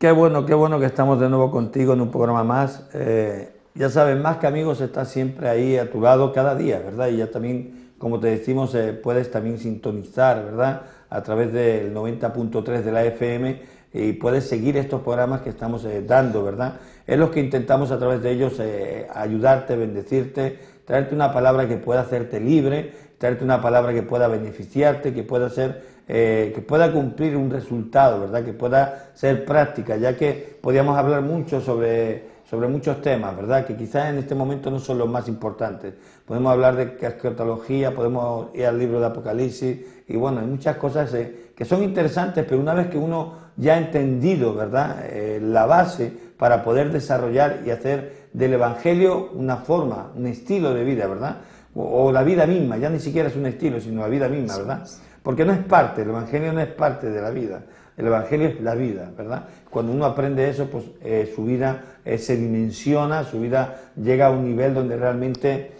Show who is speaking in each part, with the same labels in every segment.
Speaker 1: Qué bueno que estamos de nuevo contigo en un programa más. Ya sabes, Más que Amigos está siempre ahí a tu lado cada día, ¿verdad? Y ya también, como te decimos, puedes también sintonizar, ¿verdad? A través del 90.3 de la FM y puedes seguir estos programas que estamos dando, ¿verdad? Es lo que intentamos a través de ellos ayudarte, bendecirte, traerte una palabra que pueda hacerte libre, traerte una palabra que pueda beneficiarte, que pueda ser que pueda cumplir un resultado, ¿verdad? Que pueda ser práctica, ya que podíamos hablar mucho sobre muchos temas, ¿verdad? Que quizás en este momento no son los más importantes. Podemos hablar de escatología, podemos ir al libro de Apocalipsis, y bueno, hay muchas cosas que son interesantes, pero una vez que uno ya ha entendido, ¿verdad? La base para poder desarrollar y hacer del Evangelio una forma, un estilo de vida, ¿verdad? O la vida misma, ya ni siquiera es un estilo, sino la vida misma, ¿verdad? Porque no es parte, el Evangelio no es parte de la vida, el Evangelio es la vida, ¿verdad? Cuando uno aprende eso, pues su vida se dimensiona, su vida llega a un nivel donde realmente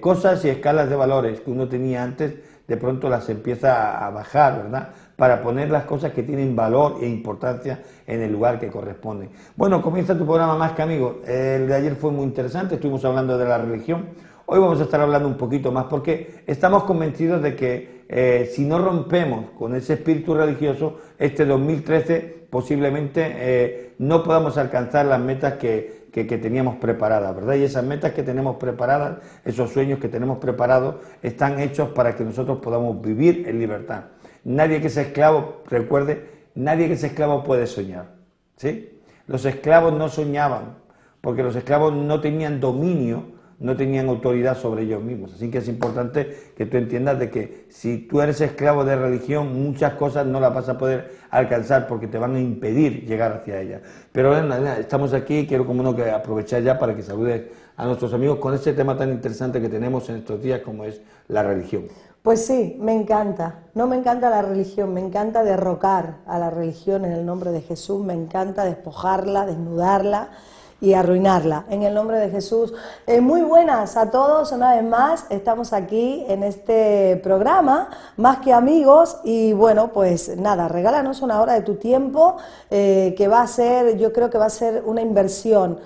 Speaker 1: cosas y escalas de valores que uno tenía antes, de pronto las empieza a bajar, ¿verdad? Para poner las cosas que tienen valor e importancia en el lugar que corresponde. Bueno, comienza tu programa Más que Amigos. El de ayer fue muy interesante, estuvimos hablando de la religión. Hoy vamos a estar hablando un poquito más porque estamos convencidos de que si no rompemos con ese espíritu religioso, este 2013 posiblemente no podamos alcanzar las metas que teníamos preparadas, ¿verdad? Y esas metas que tenemos preparadas, esos sueños que tenemos preparados, están hechos para que nosotros podamos vivir en libertad. Nadie que sea esclavo, recuerde, nadie que sea esclavo puede soñar, ¿sí? Los esclavos no soñaban, porque los esclavos no tenían dominio, no tenían autoridad sobre ellos mismos. Así que es importante que tú entiendas de que si tú eres esclavo de religión, muchas cosas no las vas a poder alcanzar porque te van a impedir llegar hacia ella. Pero estamos aquí, quiero como uno que aprovechar ya para que saludes a nuestros amigos con este tema tan interesante que tenemos en estos días como es la religión.
Speaker 2: Pues sí, me encanta. No me encanta la religión, me encanta derrocar a la religión en el nombre de Jesús, me encanta despojarla, desnudarla y arruinarla, en el nombre de Jesús. Muy buenas a todos, una vez más, estamos aquí en este programa, Más que Amigos, y bueno, pues nada, regálanos una hora de tu tiempo, que va a ser, yo creo que va a ser una inversión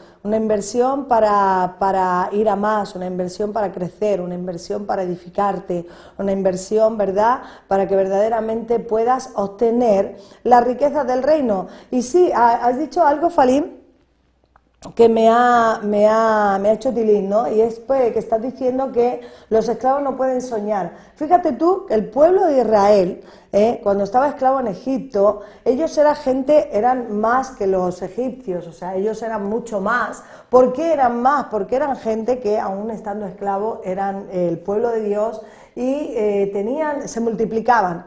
Speaker 2: para ir a más, una inversión para crecer, una inversión para edificarte, una inversión, ¿verdad?, para que verdaderamente puedas obtener las riquezas del reino. Y sí, has dicho algo, Falim, que me ha hecho tilín, ¿no? Y es pues, que estás diciendo que los esclavos no pueden soñar. Fíjate tú que el pueblo de Israel, cuando estaba esclavo en Egipto, ellos eran más que los egipcios, o sea, ellos eran mucho más. ¿Por qué eran más? Porque eran gente que, aún estando esclavos, eran el pueblo de Dios y se multiplicaban,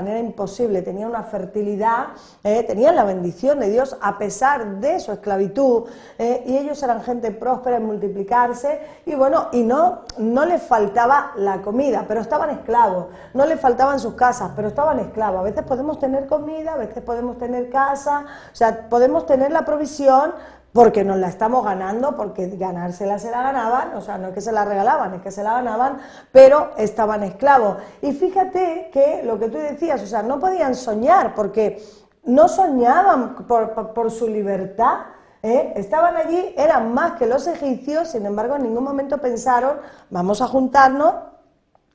Speaker 2: era imposible, tenían una fertilidad, tenían la bendición de Dios a pesar de su esclavitud, y ellos eran gente próspera en multiplicarse, y bueno, y no les faltaba la comida, pero estaban esclavos, no les faltaban sus casas, pero estaban esclavos. A veces podemos tener comida, a veces podemos tener casa, o sea, podemos tener la provisión, porque nos la estamos ganando, porque ganársela se la ganaban, o sea, no es que se la regalaban, es que se la ganaban, pero estaban esclavos. Y fíjate que lo que tú decías, o sea, no podían soñar, porque no soñaban por su libertad, estaban allí, eran más que los egipcios, sin embargo, en ningún momento pensaron, vamos a juntarnos,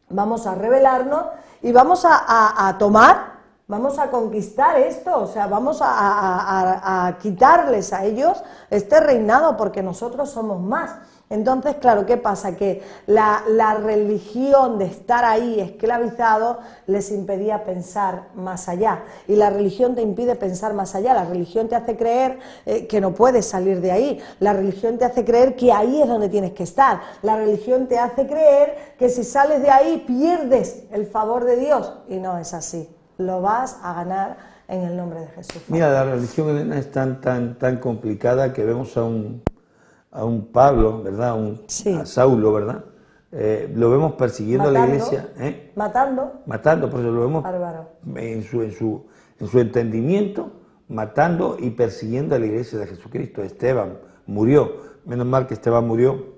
Speaker 2: vamos a rebelarnos y vamos a tomar. Vamos a conquistar esto, o sea, vamos a quitarles a ellos este reinado porque nosotros somos más. Entonces, claro, ¿qué pasa? Que la religión de estar ahí esclavizado les impedía pensar más allá. Y la religión te impide pensar más allá. La religión te hace creer que no puedes salir de ahí. La religión te hace creer que ahí es donde tienes que estar. La religión te hace creer que si sales de ahí pierdes el favor de Dios. Y no es así. Lo vas a ganar en el nombre de Jesús.
Speaker 1: Mira, la religión, Elena, es tan complicada que vemos a un Pablo, ¿verdad? A Saulo, ¿verdad? Lo vemos persiguiendo a la iglesia. Matando, por eso lo vemos en su entendimiento, matando y persiguiendo a la iglesia de Jesucristo. Esteban murió, menos mal que Esteban murió,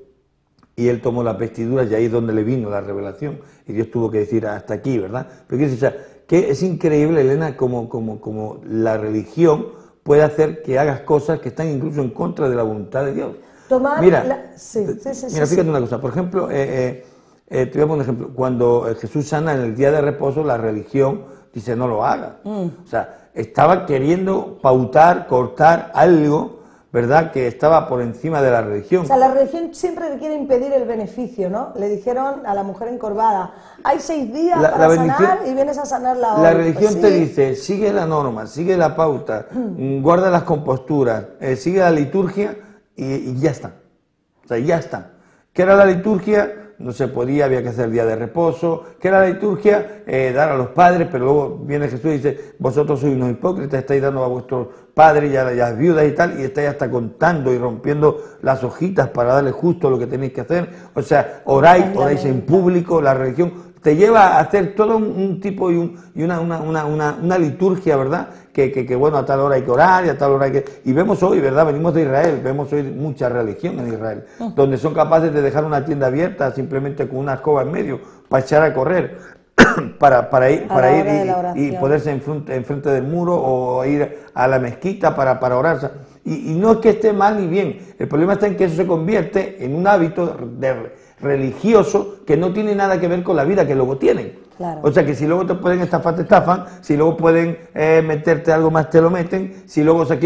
Speaker 1: y él tomó las vestiduras y ahí es donde le vino la revelación, y Dios tuvo que decir hasta aquí, ¿verdad? Pero que es increíble, Elena, como la religión puede hacer que hagas cosas que están incluso en contra de la voluntad de Dios.
Speaker 2: Tomar
Speaker 1: Mira,
Speaker 2: sí,
Speaker 1: fíjate una cosa, por ejemplo, te voy a poner un ejemplo, cuando Jesús sana en el día de reposo, la religión dice no lo haga. O sea, estaba queriendo pautar, cortar algo, ¿verdad?, que estaba por encima de la religión.
Speaker 2: O sea, la religión siempre le quiere impedir el beneficio, ¿no? Le dijeron a la mujer encorvada, hay 6 días para sanar y vienes a sanarla hoy.
Speaker 1: La religión
Speaker 2: pues
Speaker 1: te dice, sigue la norma, sigue la pauta, guarda las composturas, sigue la liturgia y ya está. O sea, ya está. ¿Qué era la liturgia? No se podía, había que hacer día de reposo. ¿Qué era la liturgia? Dar a los padres, pero luego viene Jesús y dice, vosotros sois unos hipócritas, estáis dando a vuestros padres y a las viudas y tal, y estáis hasta contando y rompiendo las hojitas para darle justo lo que tenéis que hacer. O sea, oráis en público, la religión te lleva a hacer todo un tipo y una liturgia, ¿verdad? Que bueno, a tal hora hay que orar y a tal hora hay que... Y vemos hoy, ¿verdad? Venimos de Israel, vemos hoy mucha religión en Israel, donde son capaces de dejar una tienda abierta simplemente con una escoba en medio para echar a correr, para ir y ponerse enfrente del muro o ir a la mezquita para orar. O sea, y no es que esté mal ni bien, el problema está en que eso se convierte en un hábito religioso que no tiene nada que ver con la vida que luego tienen.
Speaker 2: Claro.
Speaker 1: O sea que si luego te pueden estafar, te estafan, si luego pueden meterte algo más, te lo meten, si luego, o sea,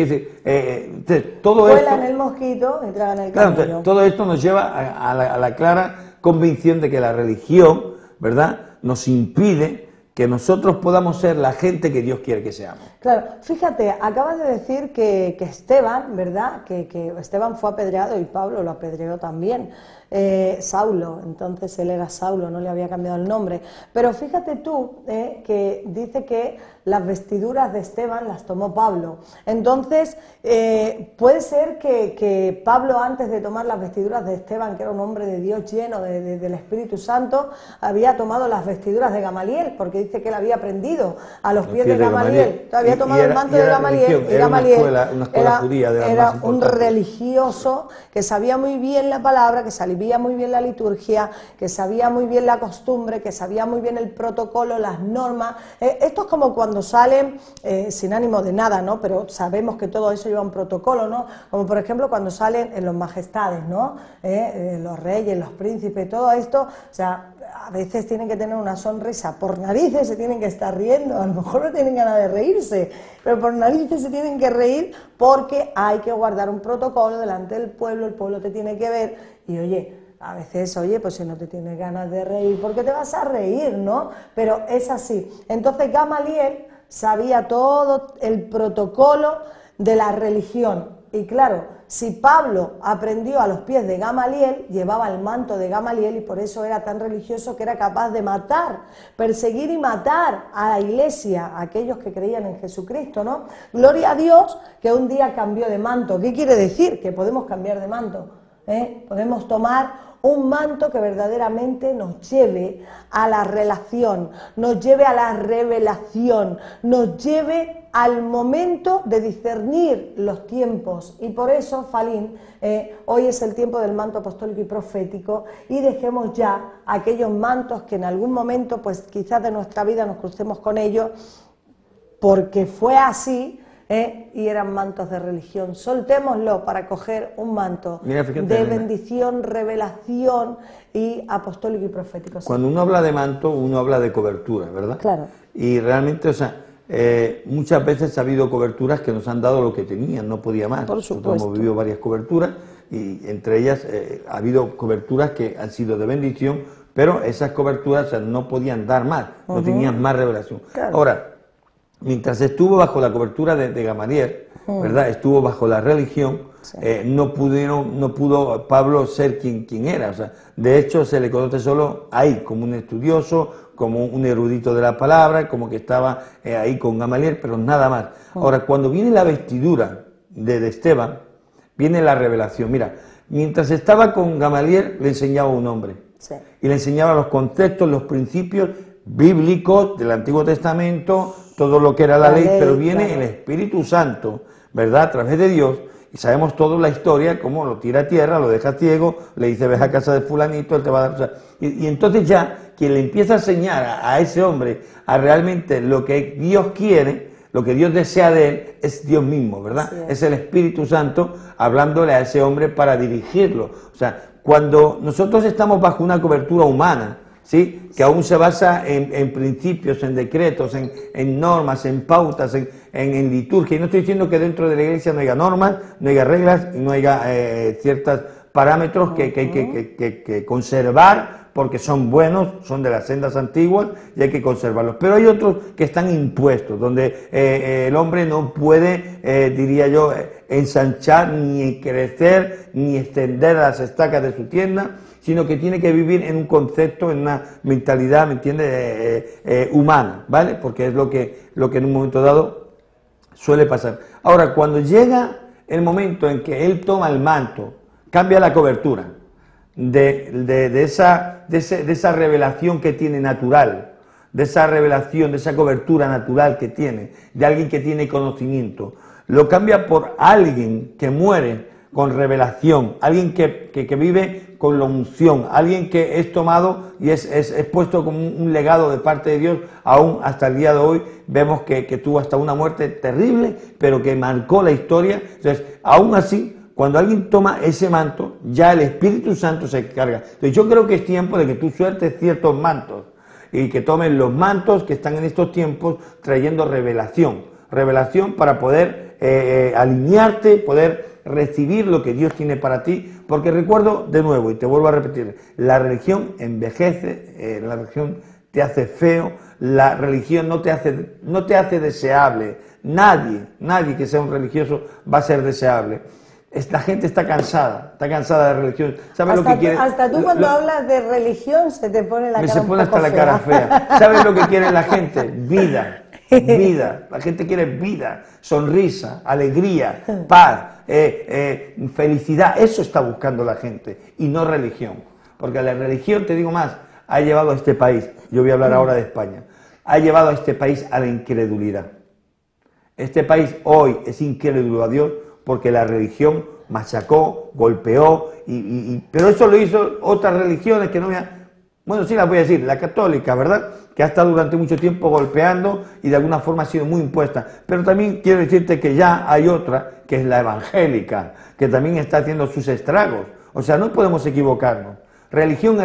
Speaker 1: todo esto...
Speaker 2: Vuelan el mosquito y tragan el
Speaker 1: camello.
Speaker 2: Claro,
Speaker 1: todo esto nos lleva a la clara convicción de que la religión, ¿verdad?, nos impide que nosotros podamos ser la gente que Dios quiere que seamos.
Speaker 2: Claro, fíjate, acabas de decir que Esteban, ¿verdad?, que Esteban fue apedreado y Pablo lo apedreó también. Saulo, entonces él era Saulo, no le había cambiado el nombre, pero fíjate tú que dice que las vestiduras de Esteban las tomó Pablo, entonces puede ser que Pablo, antes de tomar las vestiduras de Esteban, que era un hombre de Dios lleno del Espíritu Santo, había tomado las vestiduras de Gamaliel, porque dice que él había aprendido a los pies de Gamaliel, había tomado el manto de Gamaliel, y Gamaliel
Speaker 1: una escuela judía de las
Speaker 2: era
Speaker 1: más
Speaker 2: un
Speaker 1: importantes.
Speaker 2: Religioso que sabía muy bien la palabra, que sabía muy bien la liturgia, que sabía muy bien la costumbre, que sabía muy bien el protocolo, las normas. Esto es como cuando salen, sin ánimo de nada, ¿no?, pero sabemos que todo eso lleva un protocolo, ¿no?, como por ejemplo cuando salen en los majestades, ¿no?, los reyes, los príncipes, todo esto, o sea, a veces tienen que tener una sonrisa, por narices se tienen que estar riendo, a lo mejor no tienen ganas de reírse, pero por narices se tienen que reír porque hay que guardar un protocolo delante del pueblo, el pueblo te tiene que ver y oye, a veces, oye, pues si no te tienes ganas de reír, ¿por qué te vas a reír, no? Pero es así. Entonces Gamaliel sabía todo el protocolo de la religión. Y claro, si Pablo aprendió a los pies de Gamaliel, llevaba el manto de Gamaliel y por eso era tan religioso que era capaz de matar, perseguir y matar a la iglesia, a aquellos que creían en Jesucristo, ¿no? Gloria a Dios que un día cambió de manto. ¿Qué quiere decir? Que podemos cambiar de manto. Podemos tomar un manto que verdaderamente nos lleve a la relación, nos lleve a la revelación, nos lleve al momento de discernir los tiempos. Y por eso, Falín, hoy es el tiempo del manto apostólico y profético y dejemos ya aquellos mantos que en algún momento, pues quizás de nuestra vida nos crucemos con ellos, porque fue así, y eran mantos de religión. Soltémoslo para coger un manto de bendición, revelación y apostólico y profético.
Speaker 1: Cuando uno habla de manto, uno habla de cobertura, ¿verdad?
Speaker 2: Claro.
Speaker 1: Y realmente, o sea, muchas veces ha habido coberturas que nos han dado lo que tenían, no podía más.
Speaker 2: Por supuesto.
Speaker 1: Nosotros hemos vivido varias coberturas y entre ellas ha habido coberturas que han sido de bendición, pero esas coberturas, o sea, no podían dar más, no tenían más revelación.
Speaker 2: Claro.
Speaker 1: Ahora, mientras estuvo bajo la cobertura de Gamaliel, ¿verdad?, estuvo bajo la religión, sí. No pudo Pablo ser quien era. O sea, de hecho, se le conoce solo ahí, como un estudioso, como un erudito de la palabra, como que estaba ahí con Gamaliel, pero nada más. Ahora, cuando viene la vestidura de Esteban, viene la revelación. Mira, mientras estaba con Gamaliel, le enseñaba un hombre. Sí. Y le enseñaba los conceptos, los principios bíblicos del Antiguo Testamento, todo lo que era la ley, pero viene claro. El Espíritu Santo, ¿verdad?, a través de Dios, y sabemos toda la historia, cómo lo tira a tierra, lo deja ciego, le dice, ves a casa de fulanito, él te va a dar... O sea, y entonces ya, quien le empieza a enseñar a ese hombre a realmente lo que Dios quiere, lo que Dios desea de él es Dios mismo, ¿verdad? Es el Espíritu Santo hablándole a ese hombre para dirigirlo. O sea, cuando nosotros estamos bajo una cobertura humana, ¿sí?, que aún se basa en principios, en decretos, en normas, en pautas, en liturgia, y no estoy diciendo que dentro de la iglesia no haya normas, no haya reglas y no haya ciertos parámetros que hay que conservar, porque son buenos, son de las sendas antiguas y hay que conservarlos. Pero hay otros que están impuestos, donde el hombre no puede, diría yo, ensanchar, ni crecer, ni extender las estacas de su tienda, sino que tiene que vivir en un concepto, en una mentalidad, ¿me entiendes?, humana, ¿vale? Porque es lo que en un momento dado suele pasar. Ahora, cuando llega el momento en que él toma el manto, cambia la cobertura de esa revelación que tiene natural, de esa revelación, de esa cobertura natural que tiene, de alguien que tiene conocimiento, lo cambia por alguien que muere con revelación, alguien que vive con la unción, alguien que es tomado y es puesto como un legado de parte de Dios. Aún hasta el día de hoy vemos que tuvo hasta una muerte terrible, pero que marcó la historia. Entonces, aún así, cuando alguien toma ese manto, ya el Espíritu Santo se carga. Entonces, yo creo que es tiempo de que tú sueltes ciertos mantos y que tomen los mantos que están en estos tiempos trayendo revelación para poder alinearte, poder recibir lo que Dios tiene para ti, porque recuerdo de nuevo, y te vuelvo a repetir, la religión envejece, la religión te hace feo, la religión no te hace deseable. Nadie que sea un religioso va a ser deseable. La gente está cansada de religión. ¿Sabes lo que quiere?
Speaker 2: Hasta tú cuando hablas de religión se te pone la cara
Speaker 1: se pone hasta la cara fea. ¿Sabes lo que quiere la gente? Vida. La gente quiere vida, sonrisa, alegría, paz, felicidad. Eso está buscando la gente y no religión. Porque la religión, te digo más, ha llevado a este país, yo voy a hablar ahora de España, ha llevado a este país a la incredulidad. Este país hoy es incrédulo a Dios porque la religión machacó, golpeó, pero eso lo hizo otras religiones que no me... Bueno, sí las voy a decir, la católica, ¿verdad?, que ha estado durante mucho tiempo golpeando y de alguna forma ha sido muy impuesta. Pero también quiero decirte que ya hay otra, que es la evangélica, que también está haciendo sus estragos. O sea, no podemos equivocarnos. Religión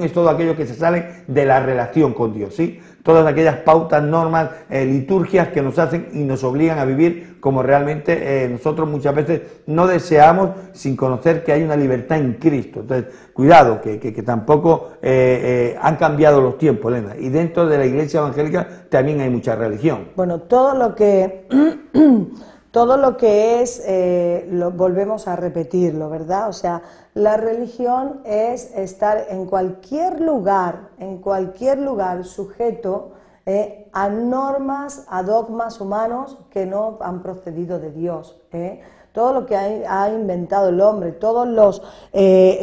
Speaker 1: es todo aquello que se sale de la relación con Dios, ¿sí? Todas aquellas pautas, normas, liturgias que nos hacen y nos obligan a vivir como realmente nosotros muchas veces no deseamos, sin conocer que hay una libertad en Cristo. Entonces, cuidado, que tampoco han cambiado los tiempos, Elena, y dentro de la iglesia evangélica también hay mucha religión.
Speaker 2: Bueno, todo lo que es, volvemos a repetirlo, ¿verdad? O sea, la religión es estar en cualquier lugar sujeto a normas, a dogmas humanos que no han procedido de Dios. Todo lo que ha inventado el hombre, todos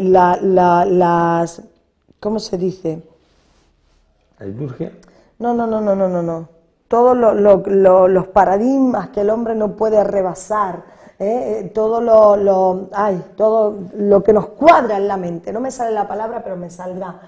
Speaker 2: las ¿cómo se dice?
Speaker 1: ¿La liturgia?
Speaker 2: No. Todos los paradigmas que el hombre no puede rebasar, todo lo que nos cuadra en la mente, no me sale la palabra pero me saldrá,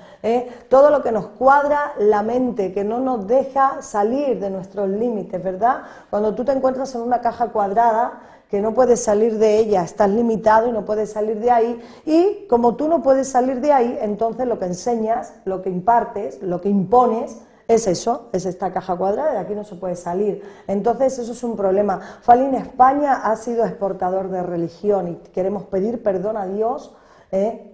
Speaker 2: todo lo que nos cuadra la mente, que no nos deja salir de nuestros límites, ¿verdad? Cuando tú te encuentras en una caja cuadrada que no puedes salir de ella, estás limitado y no puedes salir de ahí, y como tú no puedes salir de ahí, entonces lo que enseñas, lo que impartes, lo que impones, es eso, es esta caja cuadrada, de aquí no se puede salir. Entonces eso es un problema. Falín, España ha sido exportador de religión y queremos pedir perdón a Dios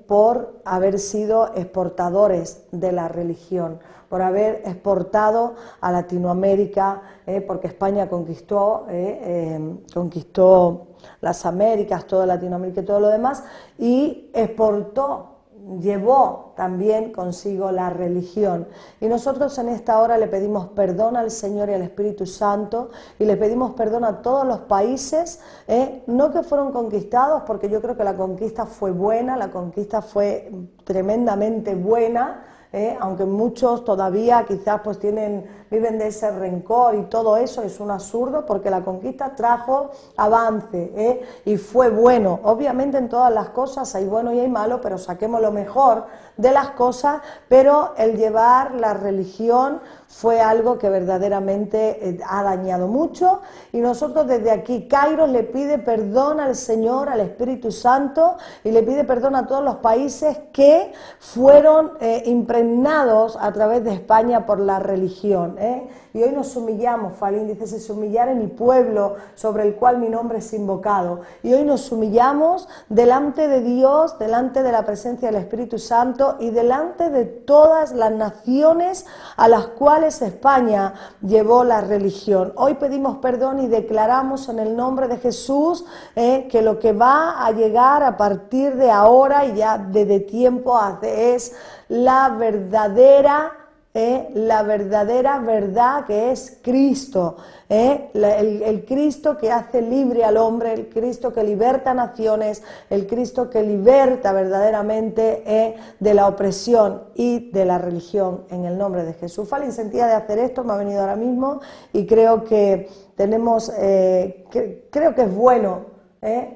Speaker 2: por haber sido exportadores de la religión, por haber exportado a Latinoamérica, porque España conquistó las Américas, toda Latinoamérica y todo lo demás, y llevó también consigo la religión. Y nosotros en esta hora le pedimos perdón al Señor y al Espíritu Santo, y le pedimos perdón a todos los países, no que fueron conquistados, porque yo creo que la conquista fue buena, la conquista fue tremendamente buena, aunque muchos todavía quizás pues viven de ese rencor y todo eso es un absurdo, porque la conquista trajo avance, y fue bueno. Obviamente en todas las cosas hay bueno y hay malo, pero saquemos lo mejor de las cosas, pero el llevar la religión fue algo que verdaderamente ha dañado mucho, y nosotros desde aquí, Kairos le pide perdón al Señor, al Espíritu Santo, y le pide perdón a todos los países que fueron impregnados a través de España por la religión, Y hoy nos humillamos, Falín dice, si se humillare mi pueblo sobre el cual mi nombre es invocado, y hoy nos humillamos delante de Dios, delante de la presencia del Espíritu Santo y delante de todas las naciones a las cuales España llevó la religión. Hoy pedimos perdón y declaramos en el nombre de Jesús que lo que va a llegar a partir de ahora y ya desde tiempo hace es la verdadera verdad, que es Cristo, el Cristo que hace libre al hombre, el Cristo que liberta naciones, el Cristo que liberta verdaderamente de la opresión y de la religión, en el nombre de Jesús. Falín sentía de hacer esto, me ha venido ahora mismo, y creo que tenemos, creo que es bueno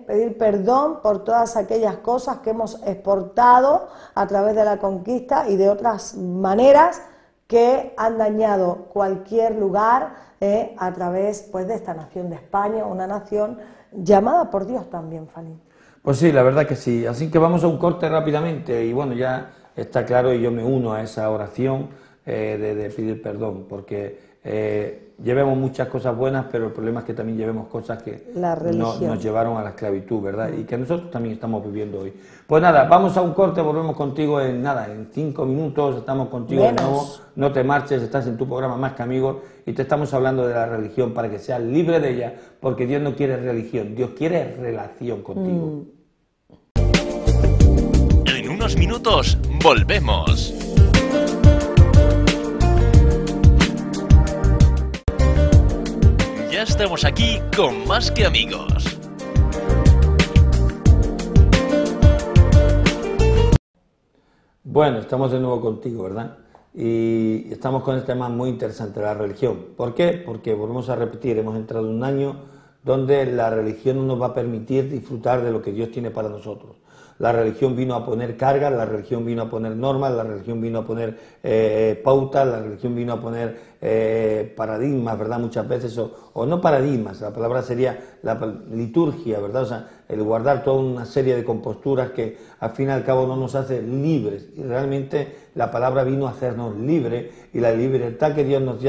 Speaker 2: pedir perdón por todas aquellas cosas que hemos exportado a través de la conquista y de otras maneras que han dañado cualquier lugar a través, pues, de esta nación de España, una nación llamada por Dios también, Falín.
Speaker 1: Pues sí, la verdad que sí. Así que vamos a un corte rápidamente y bueno, ya está claro y yo me uno a esa oración de pedir perdón, porque llevemos muchas cosas buenas, pero el problema es que también llevemos cosas que nos llevaron a la esclavitud, ¿verdad? Y que nosotros también estamos viviendo hoy. Pues nada, vamos a un corte, volvemos contigo en 5 minutos, estamos contigo de nuevo, no te marches, estás en tu programa Más que Amigos y te estamos hablando de la religión para que seas libre de ella, porque Dios no quiere religión, Dios quiere relación contigo.
Speaker 3: En unos minutos volvemos. Ya estamos aquí con Más que Amigos.
Speaker 1: Bueno, estamos de nuevo contigo, ¿verdad? Y estamos con este tema muy interesante, la religión. ¿Por qué? Porque volvemos a repetir, hemos entrado en un año donde la religión no nos va a permitir disfrutar de lo que Dios tiene para nosotros. La religión vino a poner cargas, la religión vino a poner normas, la religión vino a poner pautas, la religión vino a poner paradigmas, ¿verdad? Muchas veces, o no paradigmas, la palabra sería la liturgia, ¿verdad? O sea, el guardar toda una serie de composturas que al fin y al cabo no nos hace libres. Y realmente la palabra vino a hacernos libres y la libertad que Dios nos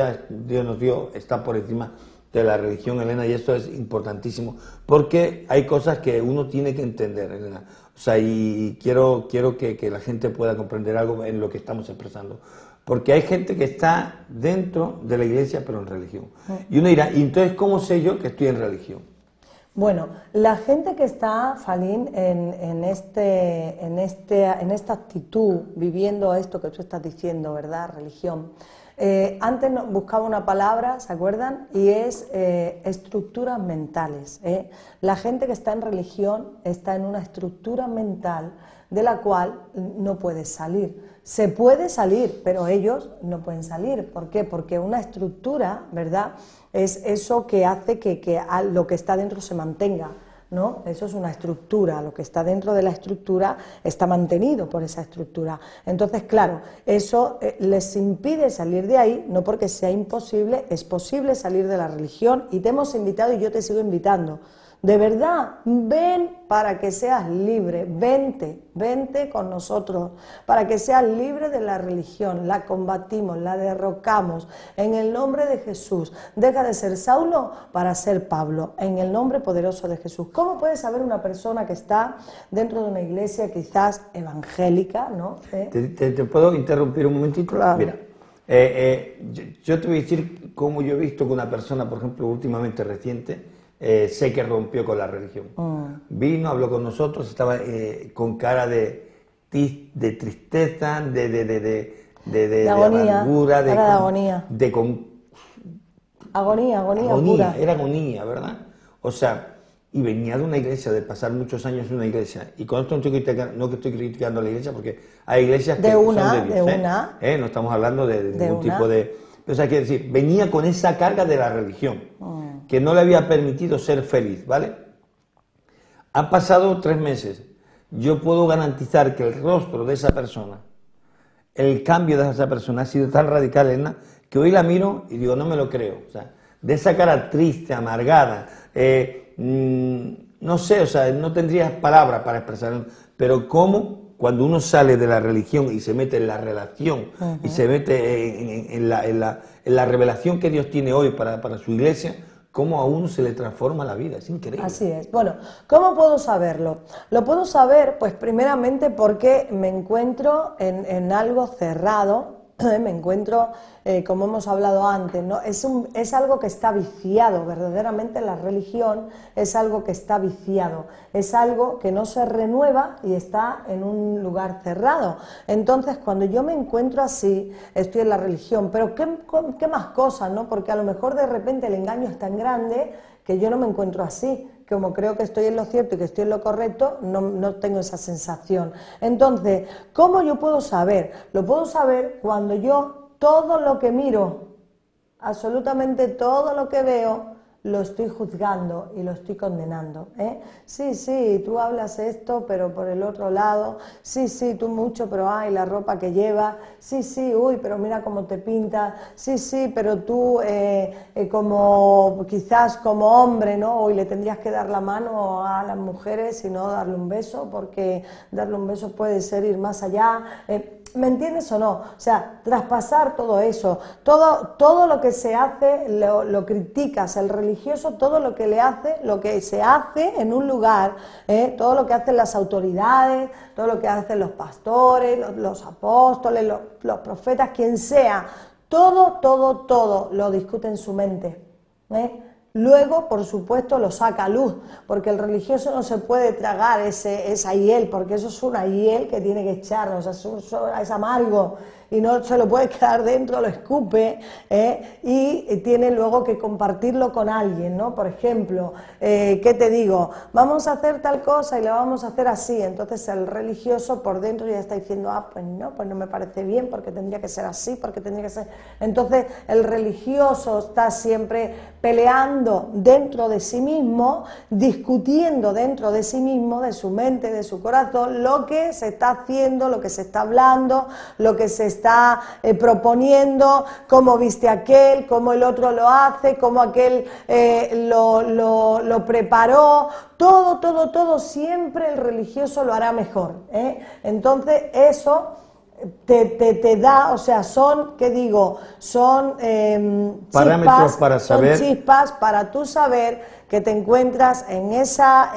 Speaker 1: dio está por encima de la religión, Elena, y esto es importantísimo, porque hay cosas que uno tiene que entender, Elena. O sea, y quiero que la gente pueda comprender algo en lo que estamos expresando. Porque hay gente que está dentro de la iglesia, pero en religión. Y uno dirá, ¿y entonces cómo sé yo que estoy en religión?
Speaker 2: Bueno, la gente que está, Falín, en esta actitud, viviendo esto que tú estás diciendo, ¿verdad? Religión. Antes buscaba una palabra, ¿se acuerdan? Y es estructuras mentales. La gente que está en religión está en una estructura mental de la cual no puede salir. Se puede salir, pero ellos no pueden salir. ¿Por qué? Porque una estructura, ¿verdad?, es eso que hace que lo que está dentro se mantenga, ¿no? Eso es una estructura, lo que está dentro de la estructura está mantenido por esa estructura. Entonces, claro, eso les impide salir de ahí, no porque sea imposible, es posible salir de la religión, y te hemos invitado y yo te sigo invitando. De verdad, ven para que seas libre, vente con nosotros, para que seas libre de la religión, la combatimos, la derrocamos, en el nombre de Jesús. Deja de ser Saulo para ser Pablo, en el nombre poderoso de Jesús. ¿Cómo puede saber una persona que está dentro de una iglesia quizás evangélica, ¿no?
Speaker 1: ¿Te puedo interrumpir un momentito?
Speaker 2: Claro.
Speaker 1: Mira, yo te voy a decir cómo yo he visto que una persona, por ejemplo, últimamente reciente, sé que rompió con la religión. Vino, habló con nosotros, estaba con cara de tristeza, de
Speaker 2: agonía,
Speaker 1: amargura, de
Speaker 2: agonía. Agonía pura.
Speaker 1: Era agonía, ¿verdad? O sea, y venía de una iglesia, de pasar muchos años en una iglesia. Y con esto no estoy criticando a la iglesia, porque hay iglesias que son de Dios. No estamos hablando de ningún tipo de... O sea, quiere decir, venía con esa carga de la religión, que no le había permitido ser feliz, ¿vale? Han pasado 3 meses. Yo puedo garantizar que el rostro de esa persona, el cambio de esa persona ha sido tan radical, Elena, que hoy la miro y digo, no me lo creo. O sea, de esa cara triste, amargada, no sé, o sea, no tendrías palabras para expresarlo, pero cómo cuando uno sale de la religión y se mete en la relación y se mete en la revelación que Dios tiene hoy para su iglesia, cómo a uno se le transforma la vida, es increíble.
Speaker 2: Así es. Bueno, ¿cómo puedo saberlo? Lo puedo saber, pues primeramente porque me encuentro en algo cerrado, me encuentro, como hemos hablado antes, ¿no? Es algo que está viciado, verdaderamente la religión es algo que está viciado, es algo que no se renueva y está en un lugar cerrado. Entonces, cuando yo me encuentro así, estoy en la religión, pero ¿qué más cosas, no? Porque a lo mejor de repente el engaño es tan grande que yo no me encuentro así. Como creo que estoy en lo cierto y que estoy en lo correcto, no tengo esa sensación. Entonces, ¿cómo yo puedo saber? Lo puedo saber cuando yo todo lo que miro, absolutamente todo lo que veo, lo estoy juzgando y lo estoy condenando. Sí, tú hablas esto, pero por el otro lado, sí, tú mucho, pero ay, la ropa que llevas, sí, uy, pero mira cómo te pintas, sí, pero tú como quizás como hombre, ¿no? Hoy le tendrías que dar la mano a las mujeres y no darle un beso, porque darle un beso puede ser ir más allá. ¿Me entiendes o no? O sea, traspasar todo eso, todo lo que se hace lo criticas, el religioso todo lo que se hace en un lugar, todo lo que hacen las autoridades, todo lo que hacen los pastores, los apóstoles, los profetas, quien sea, todo lo discute en su mente, Luego, por supuesto, lo saca a luz, porque el religioso no se puede tragar esa hiel, porque eso es una hiel que tiene que echar, o sea, es amargo y no se lo puede quedar dentro, lo escupe y tiene luego que compartirlo con alguien, ¿no? Por ejemplo, ¿qué te digo? Vamos a hacer tal cosa y la vamos a hacer así, entonces el religioso por dentro ya está diciendo, pues no me parece bien, porque tendría que ser así, porque tendría que ser... Entonces el religioso está siempre peleando dentro de sí mismo, discutiendo dentro de sí mismo, de su mente, de su corazón, lo que se está haciendo, lo que se está hablando, lo que se está proponiendo, cómo viste aquel, cómo el otro lo hace, cómo aquel lo preparó, todo, siempre el religioso lo hará mejor, Entonces eso te da, o sea, son, ¿qué digo? Son
Speaker 1: parámetros para saber,
Speaker 2: son chispas para tú saber que te encuentras en esa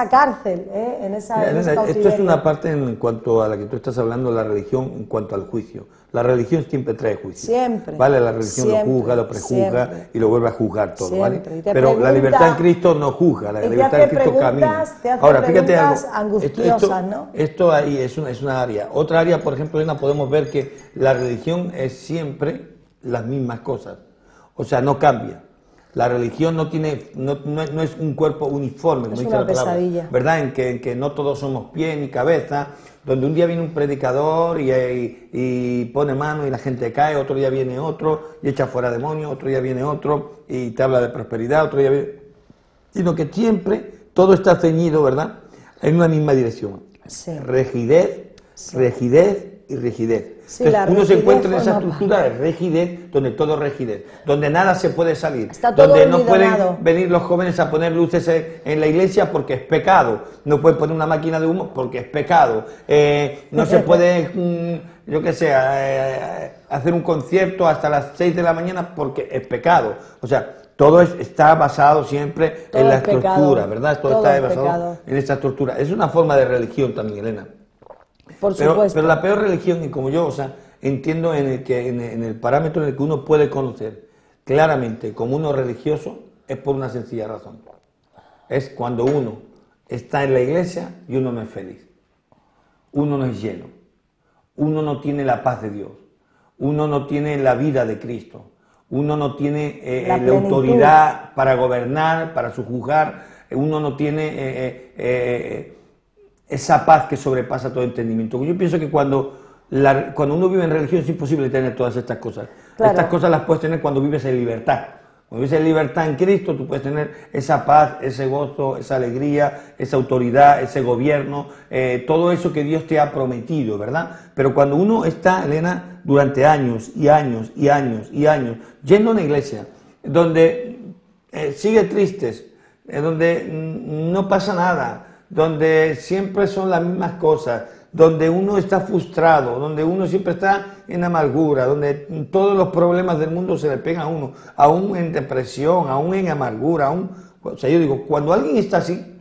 Speaker 2: cárcel, en esa
Speaker 1: esto es una parte en cuanto a la que tú estás hablando, la religión, en cuanto al juicio. La religión siempre trae juicio.
Speaker 2: Siempre.
Speaker 1: ¿Vale? La religión
Speaker 2: siempre,
Speaker 1: lo juzga, lo prejuzga
Speaker 2: siempre.
Speaker 1: Y lo vuelve a juzgar todo,
Speaker 2: Siempre.
Speaker 1: ¿vale? Pero la libertad en Cristo no juzga, la libertad en Cristo camina.
Speaker 2: Ahora, fíjate algo, angustiosas, ¿no?
Speaker 1: Esto ahí es una área. Otra área, por ejemplo, Elena, podemos ver que la religión es siempre las mismas cosas. O sea, no cambia. La religión no es un cuerpo uniforme, como dice la palabra, ¿verdad? En que no todos somos pie ni cabeza, donde un día viene un predicador y pone mano y la gente cae, otro día viene otro y echa fuera demonios, otro día viene otro y te habla de prosperidad, otro día viene... Sino que siempre todo está ceñido, ¿verdad?, en una misma dirección. Sí. Rigidez y rigidez. Sí, entonces, uno se encuentra en esa estructura de rigidez, donde todo es rigidez, donde nada se puede salir, donde no pueden venir los jóvenes a poner luces en la iglesia porque es pecado, no pueden poner una máquina de humo porque es pecado, no se puede, yo qué sé, hacer un concierto hasta las 6 de la mañana porque es pecado. O sea, todo está basado siempre en la estructura, ¿verdad? Todo está basado en esta estructura. Es una forma de religión también, Elena.
Speaker 2: Por supuesto.
Speaker 1: Pero la peor religión, y como yo, o sea, entiendo en el parámetro en el que uno puede conocer claramente como uno religioso, es por una sencilla razón. Es cuando uno está en la iglesia y uno no es feliz. Uno no es lleno. Uno no tiene la paz de Dios. Uno no tiene la vida de Cristo. Uno no tiene la autoridad para gobernar, para sujuzgar. Uno no tiene... esa paz que sobrepasa todo entendimiento. Yo pienso que cuando uno vive en religión es imposible tener todas estas cosas. Claro. Estas cosas las puedes tener cuando vives en libertad. Cuando dice libertad en Cristo, tú puedes tener esa paz, ese gozo, esa alegría, esa autoridad, ese gobierno, todo eso que Dios te ha prometido, ¿verdad? Pero cuando uno está, Elena, durante años y años y años y años, yendo a una iglesia, donde sigue tristes, donde no pasa nada, donde siempre son las mismas cosas, donde uno está frustrado, donde uno siempre está en amargura, donde todos los problemas del mundo se le pegan a uno, aún en depresión, aún en amargura, o sea, yo digo, cuando alguien está así,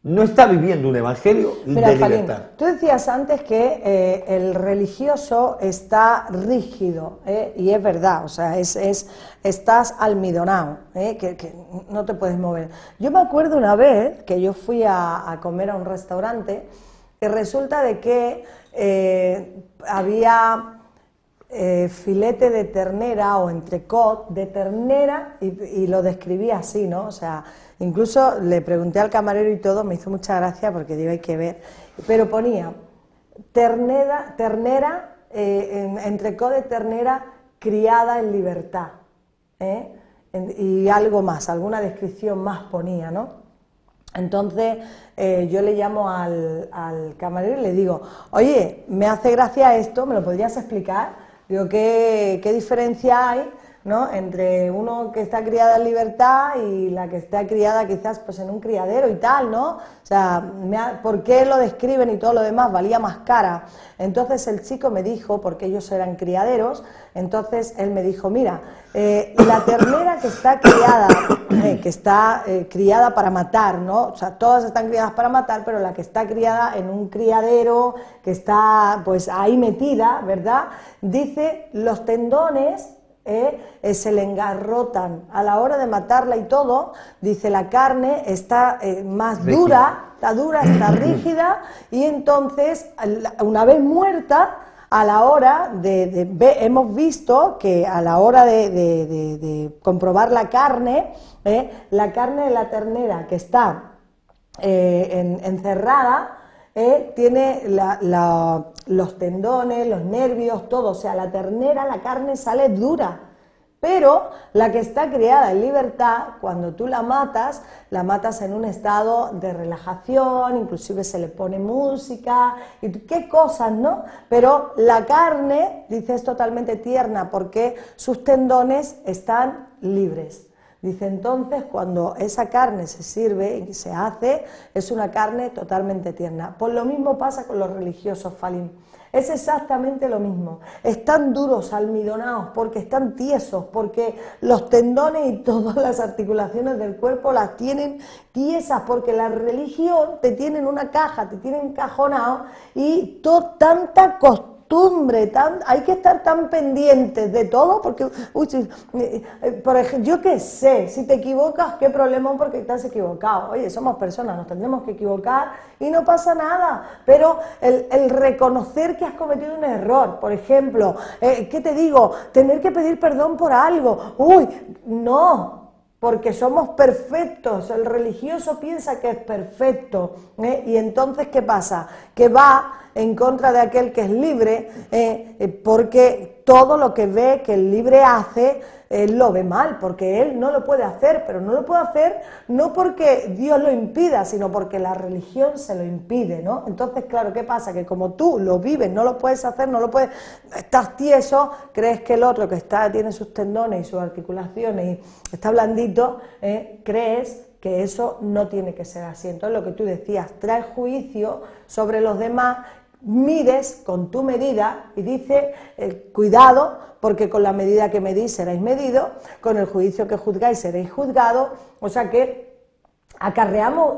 Speaker 1: no está viviendo un evangelio
Speaker 2: Mira,
Speaker 1: de
Speaker 2: Falín,
Speaker 1: libertad.
Speaker 2: tú decías antes que el religioso está rígido, y es verdad, o sea, estás almidonado, que no te puedes mover. Yo me acuerdo una vez que yo fui a comer a un restaurante y resulta de que había filete de ternera o entrecot de ternera y lo describí así, ¿no? O sea, incluso le pregunté al camarero y todo, me hizo mucha gracia porque digo, hay que ver, pero ponía ternera, entrecot de ternera criada en libertad, y algo más, alguna descripción más ponía, ¿no? Entonces yo le llamo al camarero y le digo, oye, me hace gracia esto, ¿me lo podrías explicar? Digo, ¿qué diferencia hay, ¿no?, entre uno que está criada en libertad y la que está criada quizás pues en un criadero y tal, ¿no? O sea, ¿por qué lo describen y todo lo demás valía más cara? Entonces el chico me dijo, porque ellos eran criaderos, entonces él me dijo, mira, la ternera que está criada para matar, ¿no? O sea, todas están criadas para matar, pero la que está criada en un criadero, que está pues ahí metida, ¿verdad? Dice, los tendones se le engarrotan a la hora de matarla y todo, dice, la carne está más dura, está rígida, y entonces una vez muerta, a la hora hemos visto que a la hora de comprobar la carne de la ternera que está encerrada, tiene los tendones, los nervios, todo, o sea, la ternera, la carne sale dura, pero la que está criada en libertad, cuando tú la matas en un estado de relajación, inclusive se le pone música, y qué cosas, ¿no? Pero la carne, dice, es totalmente tierna porque sus tendones están libres. Dice, entonces, cuando esa carne se sirve y se hace, es una carne totalmente tierna. Pues lo mismo pasa con los religiosos, Falín. Es exactamente lo mismo. Están duros, almidonados, porque están tiesos, porque los tendones y todas las articulaciones del cuerpo las tienen tiesas, porque la religión te tiene en una caja, te tiene encajonado, y tanta costumbre, hay que estar tan pendientes de todo, porque, por ejemplo, yo qué sé, si te equivocas, qué problema, porque te has equivocado. Oye, somos personas, nos tendremos que equivocar y no pasa nada, pero el reconocer que has cometido un error, por ejemplo, ¿qué te digo? Tener que pedir perdón por algo, no. Porque somos perfectos, el religioso piensa que es perfecto, y entonces ¿qué pasa? Que va en contra de aquel que es libre, porque todo lo que ve que el libre hace, él lo ve mal, porque él no lo puede hacer, pero no lo puede hacer no porque Dios lo impida, sino porque la religión se lo impide, ¿no? Entonces, claro, ¿qué pasa? Que como tú lo vives, no lo puedes hacer, no lo puedes, estás tieso, crees que el otro que tiene sus tendones y sus articulaciones y está blandito, crees que eso no tiene que ser así. Entonces, lo que tú decías, traes juicio sobre los demás, mides con tu medida y dice, cuidado, porque con la medida que medís seréis medidos, con el juicio que juzgáis seréis juzgados, o sea que acarreamos,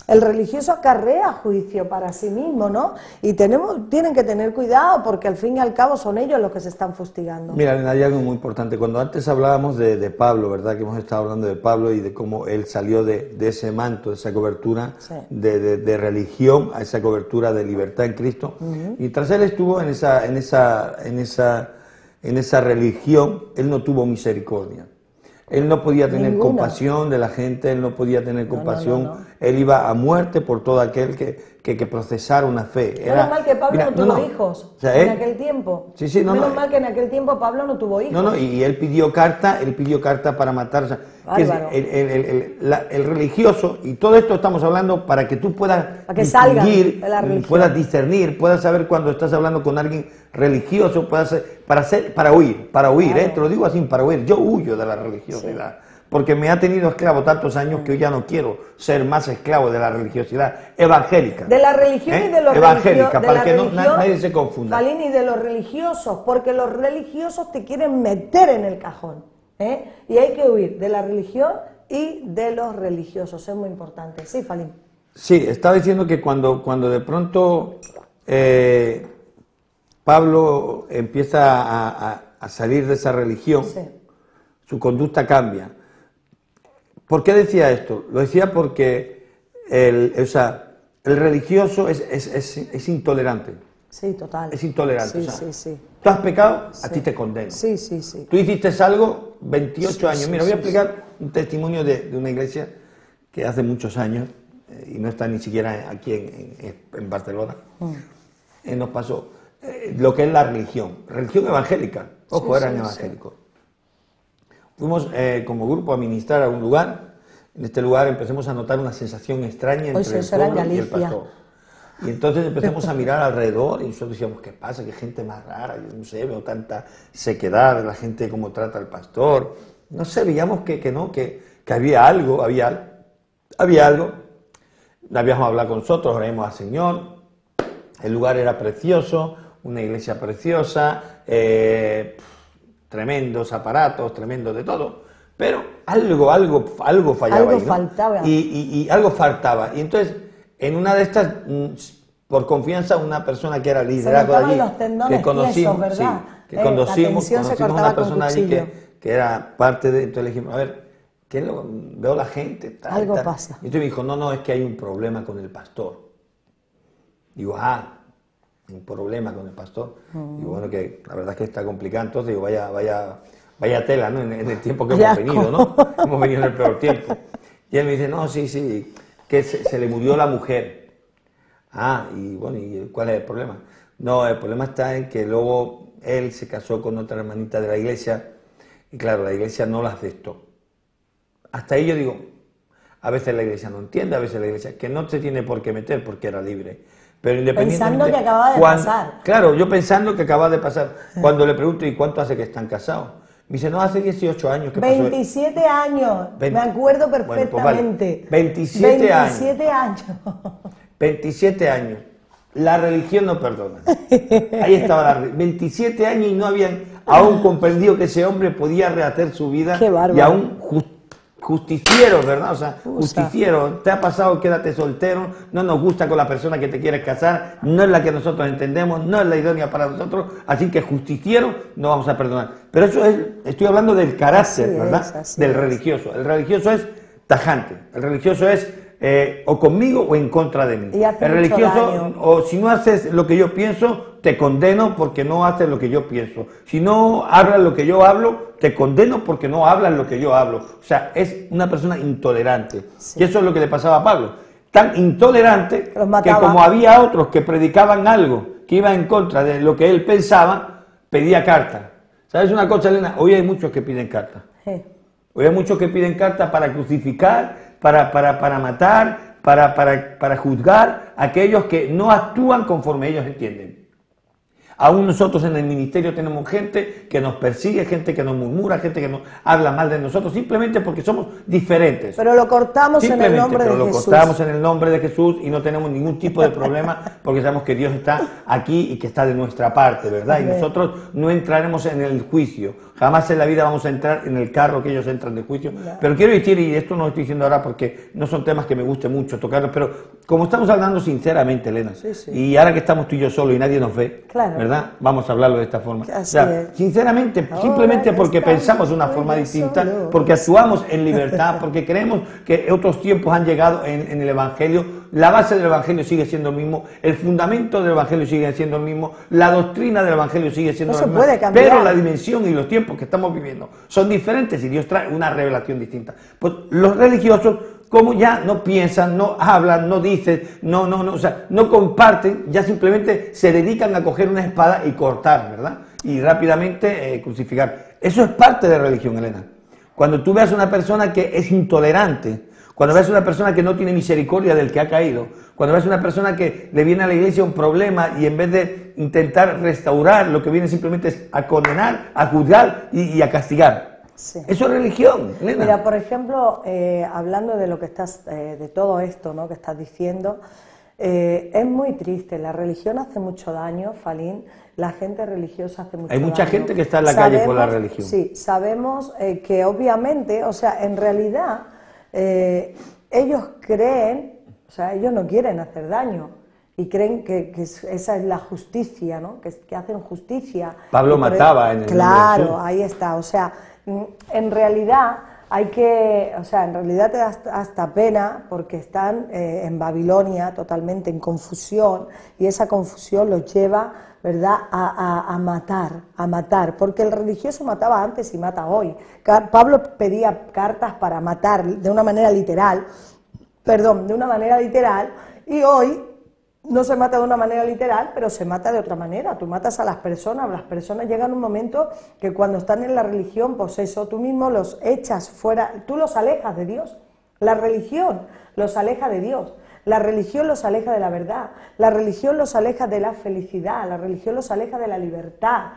Speaker 2: el religioso acarrea juicio para sí mismo, ¿no? Y tienen que tener cuidado, porque al fin y al cabo son ellos los que se están fustigando.
Speaker 1: Mira, hay algo muy importante. Cuando antes hablábamos de Pablo, ¿verdad? Que hemos estado hablando de Pablo y de cómo él salió de ese manto, de esa cobertura, sí, de religión a esa cobertura de libertad en Cristo. Y tras él estuvo en esa religión, él no tuvo misericordia. Él no podía tener compasión de la gente, él no podía tener compasión, él iba a muerte por todo aquel que que procesar una fe.
Speaker 2: Menos mal que Pablo no tuvo hijos en aquel tiempo.
Speaker 1: Sí, sí,
Speaker 2: Menos mal que en aquel tiempo Pablo no tuvo hijos.
Speaker 1: No, y él pidió carta para matar. O sea, el religioso, y todo esto estamos hablando para que tú puedas distinguir, puedas discernir, puedas saber cuando estás hablando con alguien religioso, para huir, claro. Te lo digo así, para huir. Yo huyo de la religiosidad. Sí. Porque me ha tenido esclavo tantos años que hoy ya no quiero ser más esclavo de la religiosidad evangélica.
Speaker 2: De la religión y de los
Speaker 1: evangélica, para que nadie se confunda.
Speaker 2: Falín, y de los religiosos, porque los religiosos te quieren meter en el cajón. Y hay que huir de la religión y de los religiosos, es muy importante. Sí, Falín.
Speaker 1: Sí, estaba diciendo que cuando de pronto Pablo empieza a salir de esa religión, sí, su conducta cambia. ¿Por qué decía esto? Lo decía porque el religioso es intolerante.
Speaker 2: Sí, total.
Speaker 1: Es intolerante.
Speaker 2: Sí, sí.
Speaker 1: Tú has pecado, a ti te condeno.
Speaker 2: Sí.
Speaker 1: Tú hiciste algo, 28 años. Mira, voy a explicar un testimonio de una iglesia que hace muchos años, y no está ni siquiera aquí en Barcelona, nos pasó lo que es la religión evangélica. Ojo, eran evangélicos. Fuimos como grupo a ministrar a un lugar. En este lugar empezamos a notar una sensación extraña entre el pueblo y el pastor. Y entonces empezamos a mirar alrededor y nosotros decíamos, ¿qué pasa? ¿Qué gente más rara? Yo no sé, veo tanta sequedad, la gente cómo trata al pastor. No sé, veíamos que había algo, había algo. Habíamos a hablar con nosotros, oramos al Señor. El lugar era precioso, una iglesia preciosa, tremendos aparatos, tremendo de todo, pero algo fallaba.
Speaker 2: Algo
Speaker 1: ahí, ¿no?
Speaker 2: faltaba.
Speaker 1: Y algo faltaba. Y entonces, en una de estas, por confianza, una persona que era liderazgo de allí, que conocimos, conocimos una persona allí que era parte de, entonces le dijimos, a ver, veo la gente, tal,
Speaker 2: algo
Speaker 1: tal.
Speaker 2: pasa.
Speaker 1: Y entonces me dijo, no, es que hay un problema con el pastor. Digo, un problema con el pastor. Y bueno, que la verdad es que está complicado, entonces digo, vaya tela, ¿no? En el tiempo que hemos venido, ¿no? Hemos venido en el peor tiempo. Y él me dice, no, sí, que se le murió la mujer. Y bueno, ¿y cuál es el problema? No, el problema está en que luego él se casó con otra hermanita de la iglesia, y claro, la iglesia no la aceptó. Hasta ahí yo digo, a veces la iglesia no entiende, a veces la iglesia, que no se tiene por qué meter porque era libre. Pero independientemente,
Speaker 2: pensando que acababa de pasar.
Speaker 1: Claro, yo pensando que acababa de pasar. Cuando le pregunto, ¿y cuánto hace que están casados? Me dice, no, hace 18 años que pasó.
Speaker 2: 27 años, me acuerdo perfectamente.
Speaker 1: Pues vale. 27 años. 27 años. La religión no perdona. Ahí estaba la religión. 27 años y no habían aún comprendido que ese hombre podía rehacer su vida.
Speaker 2: Qué bárbaro.
Speaker 1: Y aún justiciero, ¿verdad? O sea, justiciero, te ha pasado, quédate soltero, no nos gusta con la persona que te quieres casar, no es la que nosotros entendemos, no es la idónea para nosotros, así que justiciero no vamos a perdonar. Pero eso es, estoy hablando del carácter, ¿verdad? Del religioso. El religioso es tajante, el religioso es o conmigo o en contra de mí. El religioso, o si no haces lo que yo pienso, te condeno porque no haces lo que yo pienso. Si no hablas lo que yo hablo, te condeno porque no hablas lo que yo hablo. O sea, es una persona intolerante. Sí. Y eso es lo que le pasaba a Pablo. Tan intolerante que como había otros que predicaban algo que iba en contra de lo que él pensaba, pedía carta. ¿Sabes una cosa, Elena? Hoy hay muchos que piden carta. Sí. Hoy hay muchos que piden carta para crucificar, para matar, para juzgar a aquellos que no actúan conforme ellos entienden. Aún nosotros en el ministerio tenemos gente que nos persigue, gente que nos murmura, gente que nos habla mal de nosotros, simplemente porque somos diferentes.
Speaker 2: Pero lo cortamos en el nombre de Jesús.
Speaker 1: Lo cortamos en el nombre de Jesús y no tenemos ningún tipo de problema porque sabemos que Dios está aquí y que está de nuestra parte, ¿verdad? Y nosotros no entraremos en el juicio. Jamás en la vida vamos a entrar en el carro que ellos entran de juicio. Pero quiero decir, y esto no lo estoy diciendo ahora porque no son temas que me guste mucho tocarlos, pero como estamos hablando sinceramente, Elena, y ahora que estamos tú y yo solos y nadie nos ve, ¿verdad? Vamos a hablarlo de esta forma. O sea, sinceramente, simplemente porque pensamos de una forma distinta, porque actuamos en libertad, porque creemos que otros tiempos han llegado en el Evangelio. La base del Evangelio sigue siendo el mismo, el fundamento del Evangelio sigue siendo el mismo, la doctrina del Evangelio sigue siendo la misma, pero la dimensión y los tiempos que estamos viviendo son diferentes y Dios trae una revelación distinta. Pues los religiosos cómo ya no piensan, no hablan, no dicen, o sea, no comparten, ya simplemente se dedican a coger una espada y cortar, ¿verdad? Y rápidamente crucificar. Eso es parte de religión, Elena. Cuando tú veas a una persona que es intolerante, cuando ves a una persona que no tiene misericordia del que ha caído, cuando ves a una persona que le viene a la iglesia un problema y en vez de intentar restaurar, lo que viene simplemente es a condenar, a juzgar y a castigar. Sí. Eso es religión, Elena.
Speaker 2: Mira, por ejemplo, hablando de lo que estás, de todo esto, ¿no?, que estás diciendo, es muy triste. La religión hace mucho daño, Falín. La gente religiosa hace mucho daño.
Speaker 1: Hay mucha gente que está en la calle por la religión.
Speaker 2: Sí, sabemos que obviamente, o sea, en realidad ellos creen, o sea, ellos no quieren hacer daño y creen que esa es la justicia, ¿no? Que hacen justicia.
Speaker 1: Pablo mataba en el
Speaker 2: Claro, ahí está. O sea, en realidad hay que, o sea, en realidad te da hasta pena porque están en Babilonia totalmente en confusión y esa confusión los lleva, ¿verdad?, a matar, porque el religioso mataba antes y mata hoy. Pablo pedía cartas para matar de una manera literal, y hoy no se mata de una manera literal, pero se mata de otra manera. Tú matas a las personas llegan a un momento que cuando están en la religión, pues eso, tú mismo los echas fuera, tú los alejas de Dios. La religión los aleja de Dios. La religión los aleja de la verdad, la religión los aleja de la felicidad, la religión los aleja de la libertad,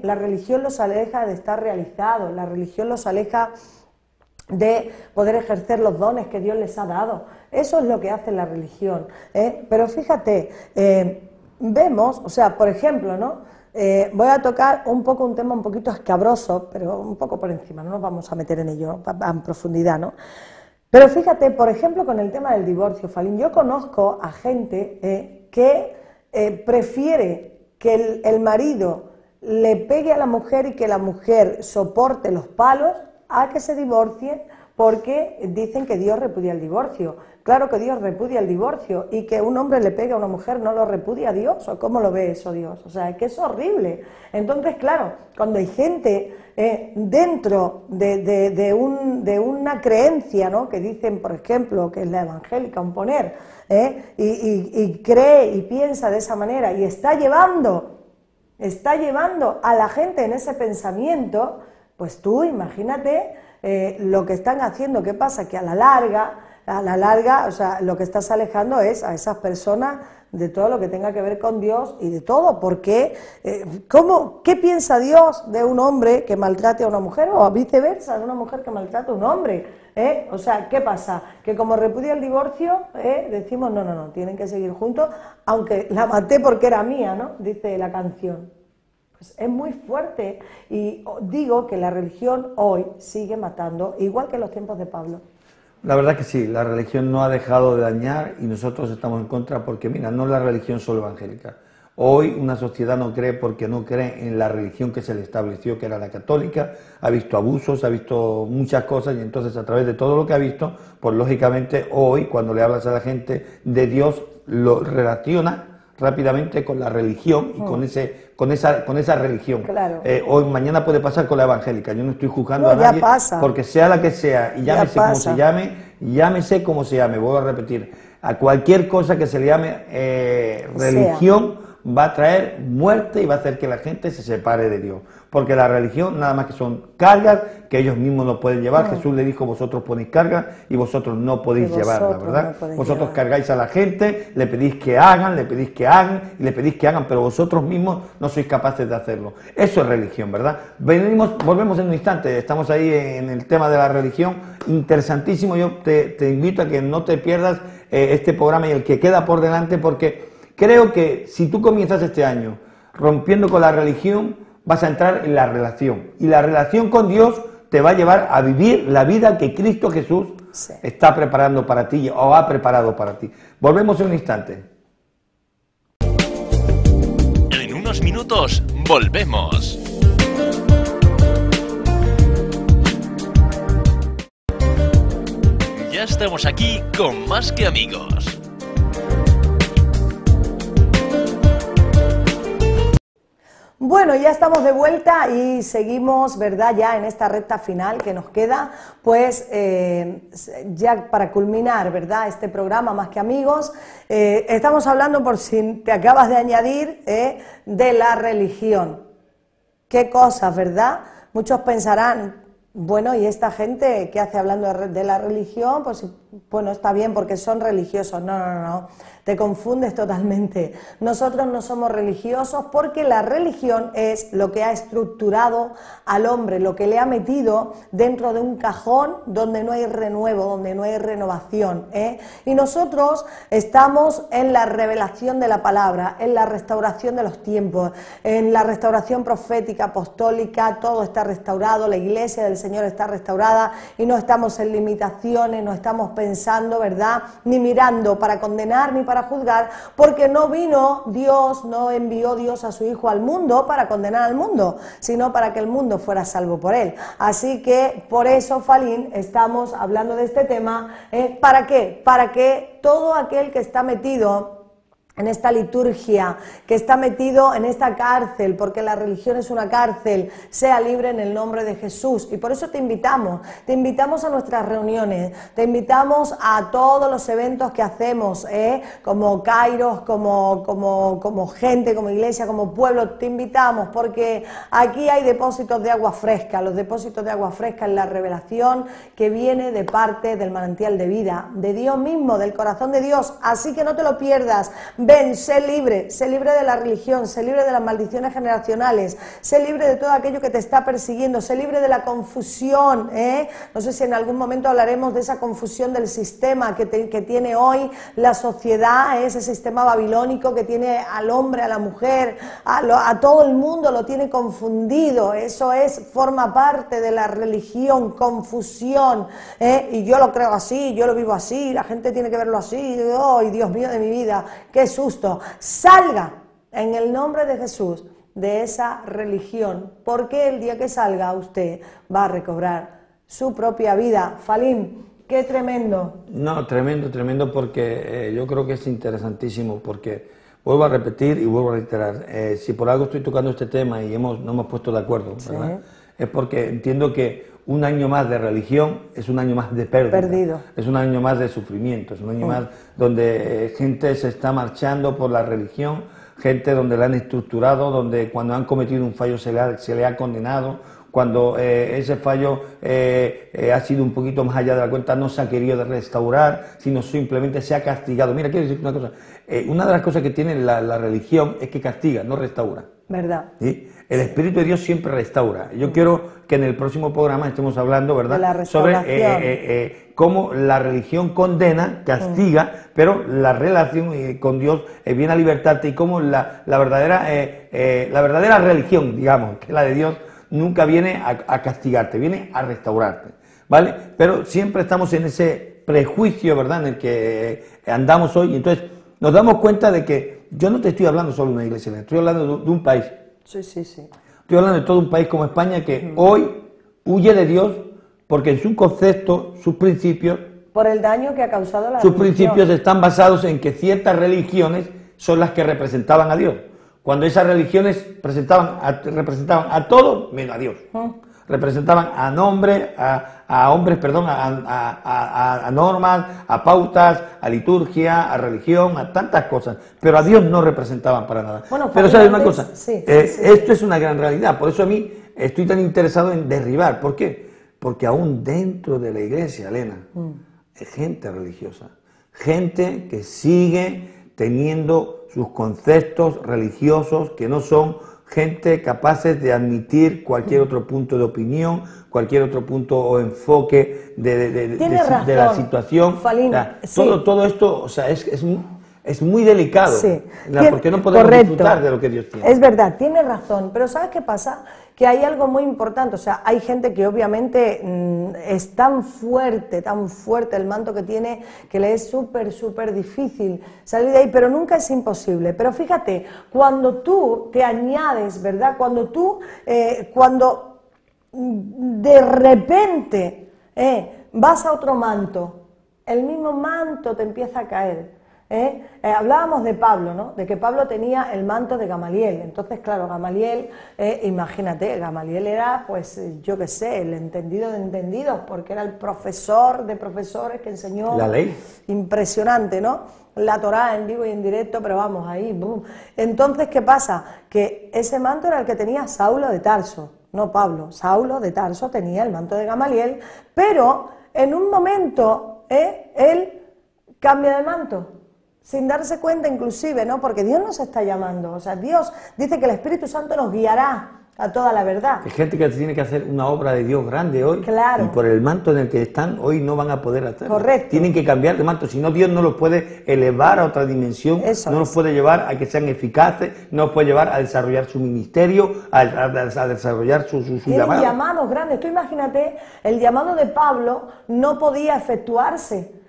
Speaker 2: la religión los aleja de estar realizados, la religión los aleja de poder ejercer los dones que Dios les ha dado. Eso es lo que hace la religión. Pero fíjate, vemos, o sea, por ejemplo, ¿no? Voy a tocar un tema un poquito escabroso, pero un poco por encima, no nos vamos a meter en ello en profundidad, ¿no? Pero fíjate, por ejemplo, con el tema del divorcio, Falín, yo conozco a gente que prefiere que el marido le pegue a la mujer y que la mujer soporte los palos a que se divorcie porque dicen que Dios repudia el divorcio. Claro que Dios repudia el divorcio y que un hombre le pegue a una mujer no lo repudia a Dios, ¿o cómo lo ve eso Dios? O sea, es que es horrible. Entonces, claro, cuando hay gente dentro de una creencia, ¿no?, que dicen, por ejemplo, que es la evangélica, y cree y piensa de esa manera y está llevando a la gente en ese pensamiento, pues tú imagínate lo que están haciendo. ¿Qué pasa? Que a la larga, o sea, lo que estás alejando es a esas personas de todo lo que tenga que ver con Dios y de todo, porque ¿qué piensa Dios de un hombre que maltrate a una mujer o viceversa, de una mujer que maltrate a un hombre? O sea, ¿qué pasa? Que como repudia el divorcio, decimos no, tienen que seguir juntos, aunque la maté porque era mía, ¿no?, dice la canción. Pues es muy fuerte y digo que la religión hoy sigue matando, igual que en los tiempos de Pablo.
Speaker 1: La verdad que sí, la religión no ha dejado de dañar y nosotros estamos en contra porque, mira, no es la religión solo evangélica. Hoy una sociedad no cree porque no cree en la religión que se le estableció, que era la católica, ha visto abusos, ha visto muchas cosas y entonces a través de todo lo que ha visto, pues lógicamente hoy cuando le hablas a la gente de Dios lo relaciona rápidamente con la religión y con esa religión.
Speaker 2: Claro.
Speaker 1: Hoy, mañana puede pasar con la evangélica. Yo no estoy juzgando a nadie, porque sea la que sea, y llámese como se llame, llámese como se llame, vuelvo a repetir, a cualquier cosa que se le llame religión, va a traer muerte y va a hacer que la gente se separe de Dios. Porque la religión nada más que son cargas que ellos mismos no pueden llevar. Jesús le dijo, vosotros ponéis cargas y vosotros no podéis llevarla, ¿verdad? Vosotros cargáis a la gente, le pedís que hagan, le pedís que hagan y le pedís que hagan, pero vosotros mismos no sois capaces de hacerlo. Eso es religión, ¿verdad? Volvemos en un instante, estamos ahí en el tema de la religión, interesantísimo. Yo te invito a que no te pierdas este programa y el que queda por delante, porque creo que si tú comienzas este año rompiendo con la religión, vas a entrar en la relación. Y la relación con Dios te va a llevar a vivir la vida que Cristo Jesús está preparando para ti o ha preparado para ti. Volvemos en un instante.
Speaker 3: En unos minutos volvemos. Ya estamos aquí con Más que Amigos.
Speaker 2: Bueno, ya estamos de vuelta y seguimos, ¿verdad? Ya en esta recta final que nos queda, pues ya para culminar, ¿verdad? Este programa Más que Amigos, estamos hablando, por si te acabas de añadir, de la religión. Qué cosas, ¿verdad? Muchos pensarán, bueno, ¿y esta gente qué hace hablando de la religión? Pues bueno, está bien porque son religiosos. No, no, no. Te confundes totalmente. Nosotros no somos religiosos porque la religión es lo que ha estructurado al hombre, lo que le ha metido dentro de un cajón donde no hay renuevo, donde no hay renovación, ¿eh? Y nosotros estamos en la revelación de la palabra, en la restauración de los tiempos, en la restauración profética, apostólica, todo está restaurado, la iglesia del Señor está restaurada y no estamos en limitaciones, no estamos pensando, ¿verdad?, ni mirando para condenar ni para juzgar, porque no vino Dios, no envió Dios a su Hijo al mundo para condenar al mundo, sino para que el mundo fuera salvo por él. Así que por eso, Falín, estamos hablando de este tema. ¿Para qué? Para que todo aquel que está metido en esta liturgia, que está metido en esta cárcel, porque la religión es una cárcel, sea libre en el nombre de Jesús. Y por eso te invitamos a nuestras reuniones, te invitamos a todos los eventos que hacemos, como Kairos, como gente, como iglesia, como pueblo, te invitamos, porque aquí hay depósitos de agua fresca. Los depósitos de agua fresca en la revelación que viene de parte del manantial de vida, de Dios mismo, del corazón de Dios. Así que no te lo pierdas. Ven, sé libre de la religión, sé libre de las maldiciones generacionales, sé libre de todo aquello que te está persiguiendo, sé libre de la confusión, No sé si en algún momento hablaremos de esa confusión del sistema que tiene hoy la sociedad, ese sistema babilónico que tiene al hombre, a la mujer, a todo el mundo lo tiene confundido. Eso forma parte de la religión, confusión, y yo lo creo así, yo lo vivo así, la gente tiene que verlo así. ¡Ay, Dios mío de mi vida! ¡Qué susto! Salga en el nombre de Jesús de esa religión, porque el día que salga usted va a recobrar su propia vida. Falín, qué tremendo.
Speaker 1: No, tremendo, tremendo, porque yo creo que es interesantísimo, porque vuelvo a repetir y vuelvo a reiterar, si por algo estoy tocando este tema y no hemos puesto de acuerdo, ¿verdad? Sí. Es porque entiendo que un año más de religión es un año más de pérdida. Perdido. Es un año más de sufrimiento, es un año más donde gente se está marchando por la religión, gente donde la han estructurado, donde cuando han cometido un fallo se le ha condenado, cuando ese fallo ha sido un poquito más allá de la cuenta, no se ha querido restaurar, sino simplemente se ha castigado. Mira, quiero decir una cosa, una de las cosas que tiene la religión es que castiga, no restaura.
Speaker 2: ¿Verdad?
Speaker 1: ¿Sí? El Espíritu de Dios siempre restaura. Yo quiero que en el próximo programa estemos hablando, ¿verdad?, sobre cómo la religión condena, castiga, pero la relación con Dios viene a libertarte, y cómo la verdadera religión, digamos, que es la de Dios, nunca viene a castigarte, viene a restaurarte, ¿vale? Pero siempre estamos en ese prejuicio, ¿verdad?, en el que andamos hoy. Entonces nos damos cuenta de que yo no te estoy hablando solo de una iglesia, estoy hablando de un país.
Speaker 2: Sí.
Speaker 1: Estoy hablando de todo un país como España que hoy huye de Dios porque en su concepto, sus principios...
Speaker 2: Por el daño que ha causado la
Speaker 1: sus
Speaker 2: religión.
Speaker 1: Principios están basados en que ciertas religiones son las que representaban a Dios, cuando esas religiones representaban a todo menos a Dios. Representaban a hombres, a normas, a pautas, a liturgia, a religión, a tantas cosas, pero a Dios no representaban para nada. Bueno, pero ¿sabes una cosa? Esto es una gran realidad, por eso a mí estoy tan interesado en derribar. ¿Por qué? Porque aún dentro de la iglesia, Elena, hay gente religiosa, gente que sigue teniendo sus conceptos religiosos, que no son gente capaces de admitir cualquier otro punto de opinión, cualquier otro punto o enfoque de la situación.
Speaker 2: Falín,
Speaker 1: todo esto, o sea, es muy delicado, porque no podemos disfrutar de lo que Dios tiene.
Speaker 2: Es verdad, tiene razón, pero ¿sabes qué pasa? Que hay algo muy importante, o sea, hay gente que obviamente es tan fuerte el manto que tiene, que le es súper difícil salir de ahí, pero nunca es imposible. Pero fíjate, cuando tú te añades, ¿verdad? Cuando de repente vas a otro manto, el mismo manto te empieza a caer. Hablábamos de Pablo, ¿no? De que Pablo tenía el manto de Gamaliel. Entonces, claro, Gamaliel, imagínate, Gamaliel era, pues, yo qué sé, el entendido de entendidos, porque era el profesor de profesores que enseñó...
Speaker 1: La ley.
Speaker 2: Impresionante, ¿no? La Torá en vivo y en directo, pero vamos, ahí, boom. Entonces, ¿qué pasa? Que ese manto era el que tenía Saulo de Tarso, no Pablo. Saulo de Tarso tenía el manto de Gamaliel, pero en un momento, él cambia de manto. Sin darse cuenta inclusive, ¿no? Porque Dios nos está llamando, o sea, Dios dice que el Espíritu Santo nos guiará a toda la verdad.
Speaker 1: Hay gente que tiene que hacer una obra de Dios grande hoy,
Speaker 2: claro,
Speaker 1: y por el manto en el que están hoy no van a poder hacerlo.
Speaker 2: Correcto.
Speaker 1: Tienen que cambiar de manto, si no Dios no los puede elevar a otra dimensión,
Speaker 2: Eso
Speaker 1: no los puede llevar a que sean eficaces, no los puede llevar a desarrollar su ministerio, a desarrollar su llamado.
Speaker 2: Tienen llamados grandes, tú imagínate, el llamado de Pablo no podía efectuarse.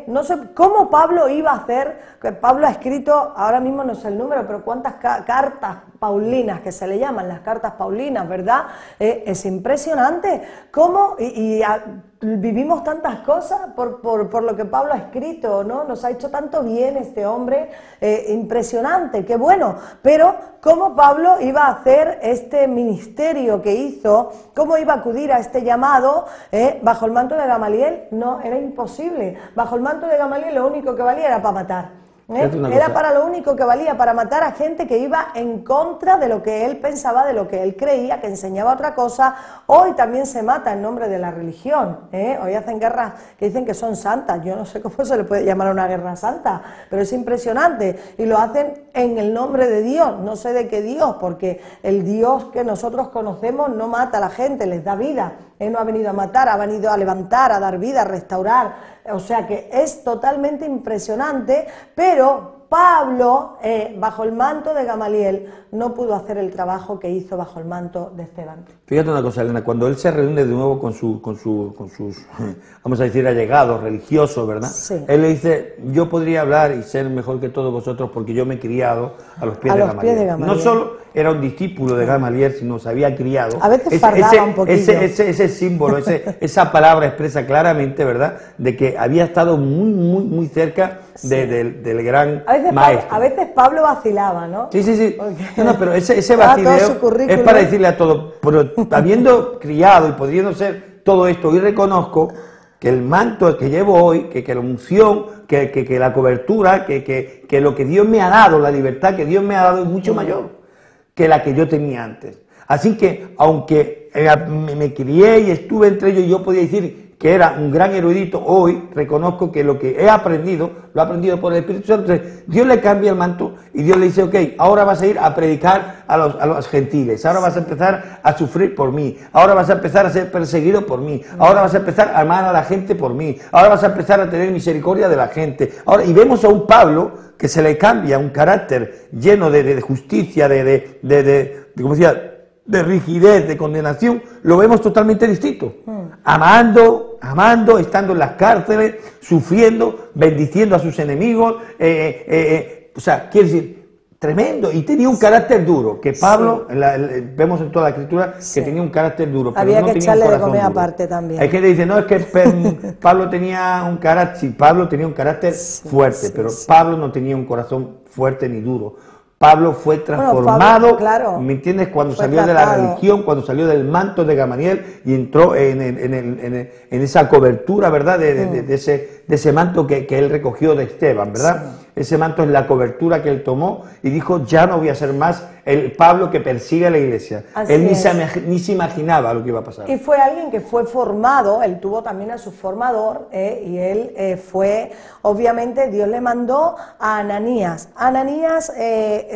Speaker 2: No sé cómo Pablo iba a hacer, que Pablo ha escrito, ahora mismo no sé el número, pero cuántas cartas paulinas, que se le llaman las cartas paulinas, ¿verdad? Es impresionante cómo, vivimos tantas cosas por lo que Pablo ha escrito, ¿no? Nos ha hecho tanto bien este hombre, impresionante, qué bueno, pero cómo Pablo iba a hacer este ministerio que hizo, cómo iba a acudir a este llamado, bajo el manto de Gamaliel, no, era imposible. Bajo el manto de Gamaliel lo único que valía era para matar. Era para lo único que valía, para matar a gente que iba en contra de lo que él pensaba, de lo que él creía, que enseñaba otra cosa. Hoy también se mata en nombre de la religión, hoy hacen guerras que dicen que son santas. Yo no sé cómo se le puede llamar a una guerra santa, pero es impresionante, y lo hacen en el nombre de Dios, no sé de qué Dios, porque el Dios que nosotros conocemos no mata a la gente, les da vida. Él no ha venido a matar, ha venido a levantar, a dar vida, a restaurar. O sea que es totalmente impresionante, pero Pablo, bajo el manto de Gamaliel, no pudo hacer el trabajo que hizo bajo el manto de Esteban.
Speaker 1: Fíjate una cosa, Elena, cuando él se reúne de nuevo con sus, vamos a decir, allegados, religiosos, ¿verdad?
Speaker 2: Sí.
Speaker 1: Él le dice, yo podría hablar y ser mejor que todos vosotros porque yo me he criado a los pies de Gamaliel. No solo era un discípulo de Gamaliel, sino se había criado.
Speaker 2: A veces fardaba un poquillo.
Speaker 1: Ese símbolo, esa palabra expresa claramente, ¿verdad?, de que había estado muy cerca del gran maestro.
Speaker 2: A veces Pablo vacilaba, ¿no?
Speaker 1: Sí. Okay. No, pero ese vacileo es para decirle a todos, pero habiendo criado y pudiendo ser todo esto, y reconozco que el manto que llevo hoy, que la unción, que la cobertura, que lo que Dios me ha dado, la libertad que Dios me ha dado es mucho mayor que la que yo tenía antes. Así que, aunque me crié y estuve entre ellos y yo podía decir que era un gran erudito, hoy reconozco que lo que he aprendido, lo he aprendido por el Espíritu Santo. Dios le cambia el manto y Dios le dice, ok, ahora vas a ir a predicar a los gentiles, ahora vas a empezar a sufrir por mí, ahora vas a empezar a ser perseguido por mí, ahora vas a empezar a amar a la gente por mí, ahora vas a empezar a tener misericordia de la gente. Ahora, y vemos a un Pablo que se le cambia un carácter lleno de justicia, ¿cómo decía?, de rigidez, de condenación, lo vemos totalmente distinto. Amando, estando en las cárceles, sufriendo, bendiciendo a sus enemigos, o sea, quiere decir, tremendo, y tenía un carácter duro, que Pablo, vemos en toda la escritura, que tenía un carácter duro, pero
Speaker 2: había
Speaker 1: no
Speaker 2: que
Speaker 1: tenía
Speaker 2: echarle
Speaker 1: un
Speaker 2: de comer
Speaker 1: duro.
Speaker 2: aparte también.
Speaker 1: Hay gente que dice, no, es que Pablo tenía un carácter, sí, Pablo tenía un carácter fuerte, pero Pablo no tenía un corazón fuerte ni duro. Pablo fue transformado,
Speaker 2: Pablo, claro,
Speaker 1: ¿me entiendes?, cuando salió de la religión, cuando salió del manto de Gamaliel y entró en esa cobertura, ¿verdad?, de ese manto que él recogió de Esteban, ¿verdad? Sí. Ese manto es la cobertura que él tomó y dijo, ya no voy a ser más el Pablo que persigue a la iglesia.
Speaker 2: Así
Speaker 1: él ni se imaginaba lo que iba a pasar.
Speaker 2: Y fue alguien que fue formado, él tuvo también a su formador, y él fue, obviamente Dios le mandó a Ananías. Ananías,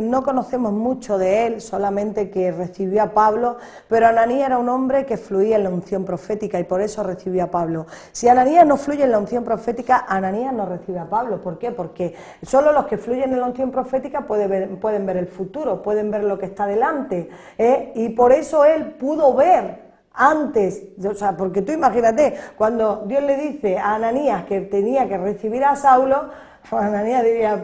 Speaker 2: no conocemos mucho de él, solamente que recibió a Pablo, pero Ananías era un hombre que fluía en la unción profética y por eso recibió a Pablo. Si Ananías no fluye en la unción profética, Ananías no recibe a Pablo. ¿Por qué? Porque solo los que fluyen en la unción profética pueden ver el futuro, pueden ver lo que está delante, y por eso él pudo ver antes, o sea, porque tú imagínate, cuando Dios le dice a Ananías que tenía que recibir a Saulo, Ananías diría,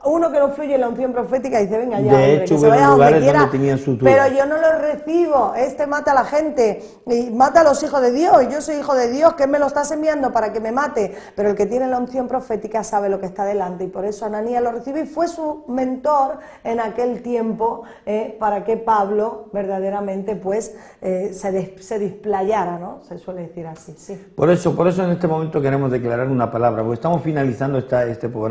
Speaker 2: uno que no fluye en la unción profética dice, venga ya,
Speaker 1: De
Speaker 2: hombre,
Speaker 1: hecho,
Speaker 2: que se
Speaker 1: hubo
Speaker 2: vaya
Speaker 1: lugares
Speaker 2: donde quiera,
Speaker 1: donde tenían sus dudas.
Speaker 2: pero yo no lo recibo, este mata a la gente, y mata a los hijos de Dios, y yo soy hijo de Dios, que Él me lo estás enviando para que me mate, pero el que tiene la unción profética sabe lo que está delante, y por eso Ananías lo recibe, y fue su mentor en aquel tiempo, para que Pablo verdaderamente pues se desplayara, ¿no? Se suele decir así, sí.
Speaker 1: Por eso en este momento queremos declarar una palabra, porque estamos finalizando este programa.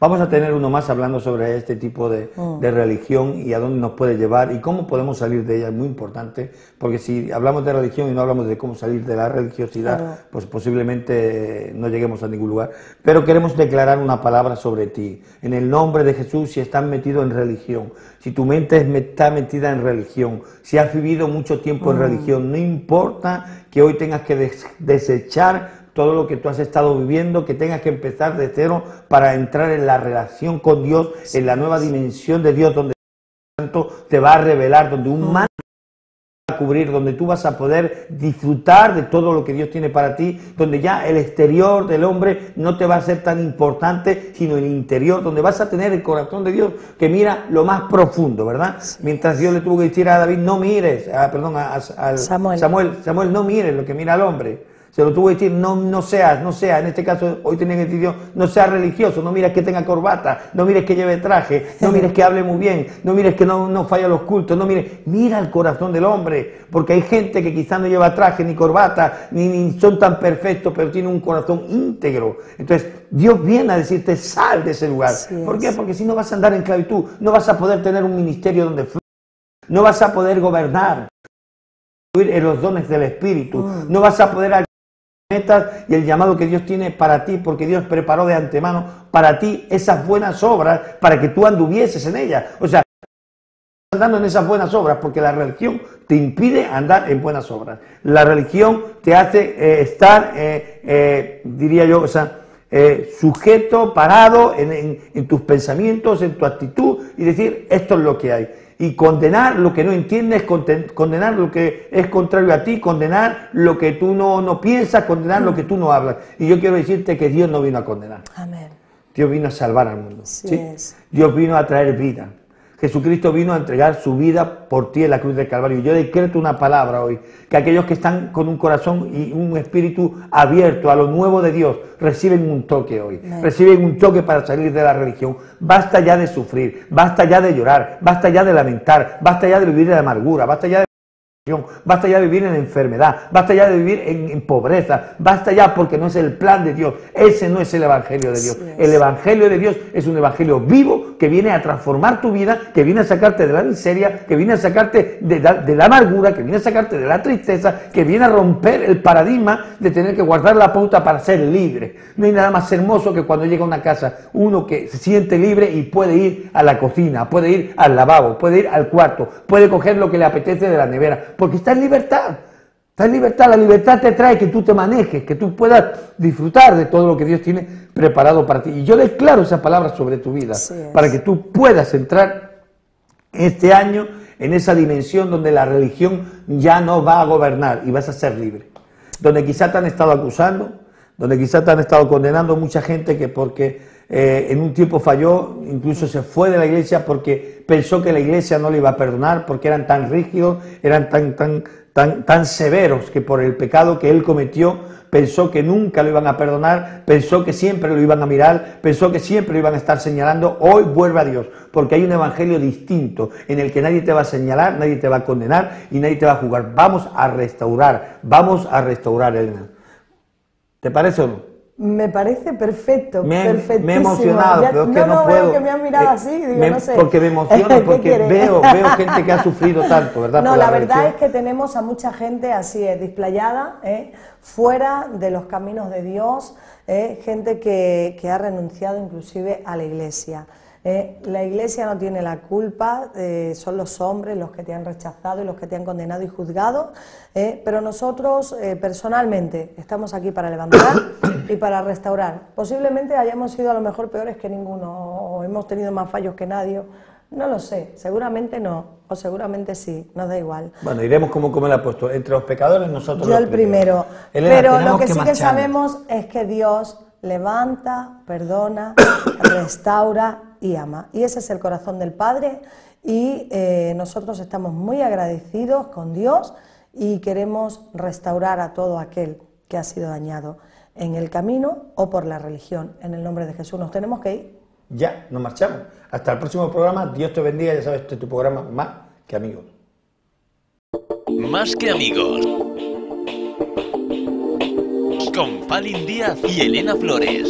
Speaker 1: Vamos a tener uno más hablando sobre este tipo de religión y a dónde nos puede llevar y cómo podemos salir de ella. Es muy importante, porque si hablamos de religión y no hablamos de cómo salir de la religiosidad, claro, pues posiblemente no lleguemos a ningún lugar. Pero queremos declarar una palabra sobre ti. En el nombre de Jesús, si estás metido en religión, si tu mente está metida en religión, si has vivido mucho tiempo en religión, no importa que hoy tengas que desechar todo lo que tú has estado viviendo, que tengas que empezar de cero para entrar en la relación con Dios, en la nueva dimensión de Dios, donde el Santo te va a revelar, donde un manto te va a cubrir, donde tú vas a poder disfrutar de todo lo que Dios tiene para ti, donde ya el exterior del hombre no te va a ser tan importante, sino el interior, donde vas a tener el corazón de Dios que mira lo más profundo, ¿verdad? Mientras Dios le tuvo que decir a David, no mires, Samuel, no mires lo que mira al hombre. Se lo tuvo que decir, no seas, en este caso hoy tenía que decir Dios, no seas religioso, no mires que tenga corbata, no mires que lleve traje, no mires que hable muy bien, no mires que no falla los cultos, mira el corazón del hombre, porque hay gente que quizás no lleva traje ni corbata, ni son tan perfectos, pero tiene un corazón íntegro. Entonces Dios viene a decirte, sal de ese lugar. ¿Por qué? Porque si no vas a andar en esclavitud, no vas a poder tener un ministerio donde fluya, no vas a poder gobernar en los dones del Espíritu, no vas a poder y el llamado que Dios tiene para ti, porque Dios preparó de antemano para ti esas buenas obras para que tú anduvieses en ellas. O sea, andando en esas buenas obras, porque la religión te impide andar en buenas obras. La religión te hace estar, diría yo, sujeto, parado en tus pensamientos, en tu actitud y decir, esto es lo que hay. Y condenar lo que no entiendes, condenar lo que es contrario a ti, condenar lo que tú no piensas, condenar lo que tú no hablas. Y yo quiero decirte que Dios no vino a condenar.
Speaker 2: Amén.
Speaker 1: Dios vino a salvar al mundo.
Speaker 2: Sí. Es.
Speaker 1: Dios vino a traer vida. Jesucristo vino a entregar su vida por ti en la cruz del Calvario. Yo decreto una palabra hoy, que aquellos que están con un corazón y un espíritu abierto a lo nuevo de Dios, reciben un toque hoy, reciben un toque para salir de la religión. Basta ya de sufrir, basta ya de llorar, basta ya de lamentar, basta ya de vivir en amargura, basta ya de basta ya de vivir en enfermedad, basta ya de vivir en pobreza, basta ya porque no es el plan de Dios, ese no es el Evangelio de Dios. El Evangelio de Dios es un Evangelio vivo que viene a transformar tu vida, que viene a sacarte de la miseria, que viene a sacarte de la amargura, que viene a sacarte de la tristeza, que viene a romper el paradigma de tener que guardar la pauta para ser libre. No hay nada más hermoso que cuando llega a una casa uno que se siente libre y puede ir a la cocina, puede ir al lavabo, puede ir al cuarto, puede coger lo que le apetece de la nevera, porque está en libertad. Está en libertad. La libertad te trae que tú te manejes, que tú puedas disfrutar de todo lo que Dios tiene preparado para ti. Y yo declaro esa palabra sobre tu vida, para que tú puedas entrar este año en esa dimensión donde la religión ya no va a gobernar y vas a ser libre. Donde quizá te han estado acusando, donde quizá te han estado condenando mucha gente que porque en un tiempo falló, incluso se fue de la iglesia porque pensó que la iglesia no le iba a perdonar, porque eran tan rígidos, eran tan severos, que por el pecado que él cometió pensó que nunca lo iban a perdonar, pensó que siempre lo iban a mirar, pensó que siempre lo iban a estar señalando. Hoy vuelve a Dios, porque hay un evangelio distinto en el que nadie te va a señalar, nadie te va a condenar y nadie te va a juzgar. Vamos a restaurar, Elena. ¿Te parece o no?
Speaker 2: Me parece perfecto, perfectísimo.
Speaker 1: Me he emocionado, pero es que no puedo.
Speaker 2: Veo que me han mirado así, digo, no sé.
Speaker 1: Porque me emociono, porque veo gente que ha sufrido tanto, ¿verdad?
Speaker 2: No, la verdad es que tenemos a mucha gente así, desplayada, fuera de los caminos de Dios, gente que ha renunciado inclusive a la iglesia. La iglesia no tiene la culpa, son los hombres los que te han rechazado y los que te han condenado y juzgado, pero nosotros personalmente estamos aquí para levantar y para restaurar. Posiblemente hayamos sido a lo mejor peores que ninguno, o hemos tenido más fallos que nadie, no lo sé, seguramente no, o seguramente sí, nos da igual.
Speaker 1: Bueno, iremos como el apóstol, entre los pecadores nosotros
Speaker 2: yo el primero, Elena, pero lo que sí que sabemos es que Dios levanta, perdona, restaura y ama. Y ese es el corazón del Padre y nosotros estamos muy agradecidos con Dios y queremos restaurar a todo aquel que ha sido dañado en el camino o por la religión. En el nombre de Jesús nos tenemos que ir.
Speaker 1: Ya, nos marchamos. Hasta el próximo programa. Dios te bendiga. Ya sabes, este es tu programa Más que Amigos.
Speaker 3: Más que Amigos. Con Palin Díaz y Elena Flores.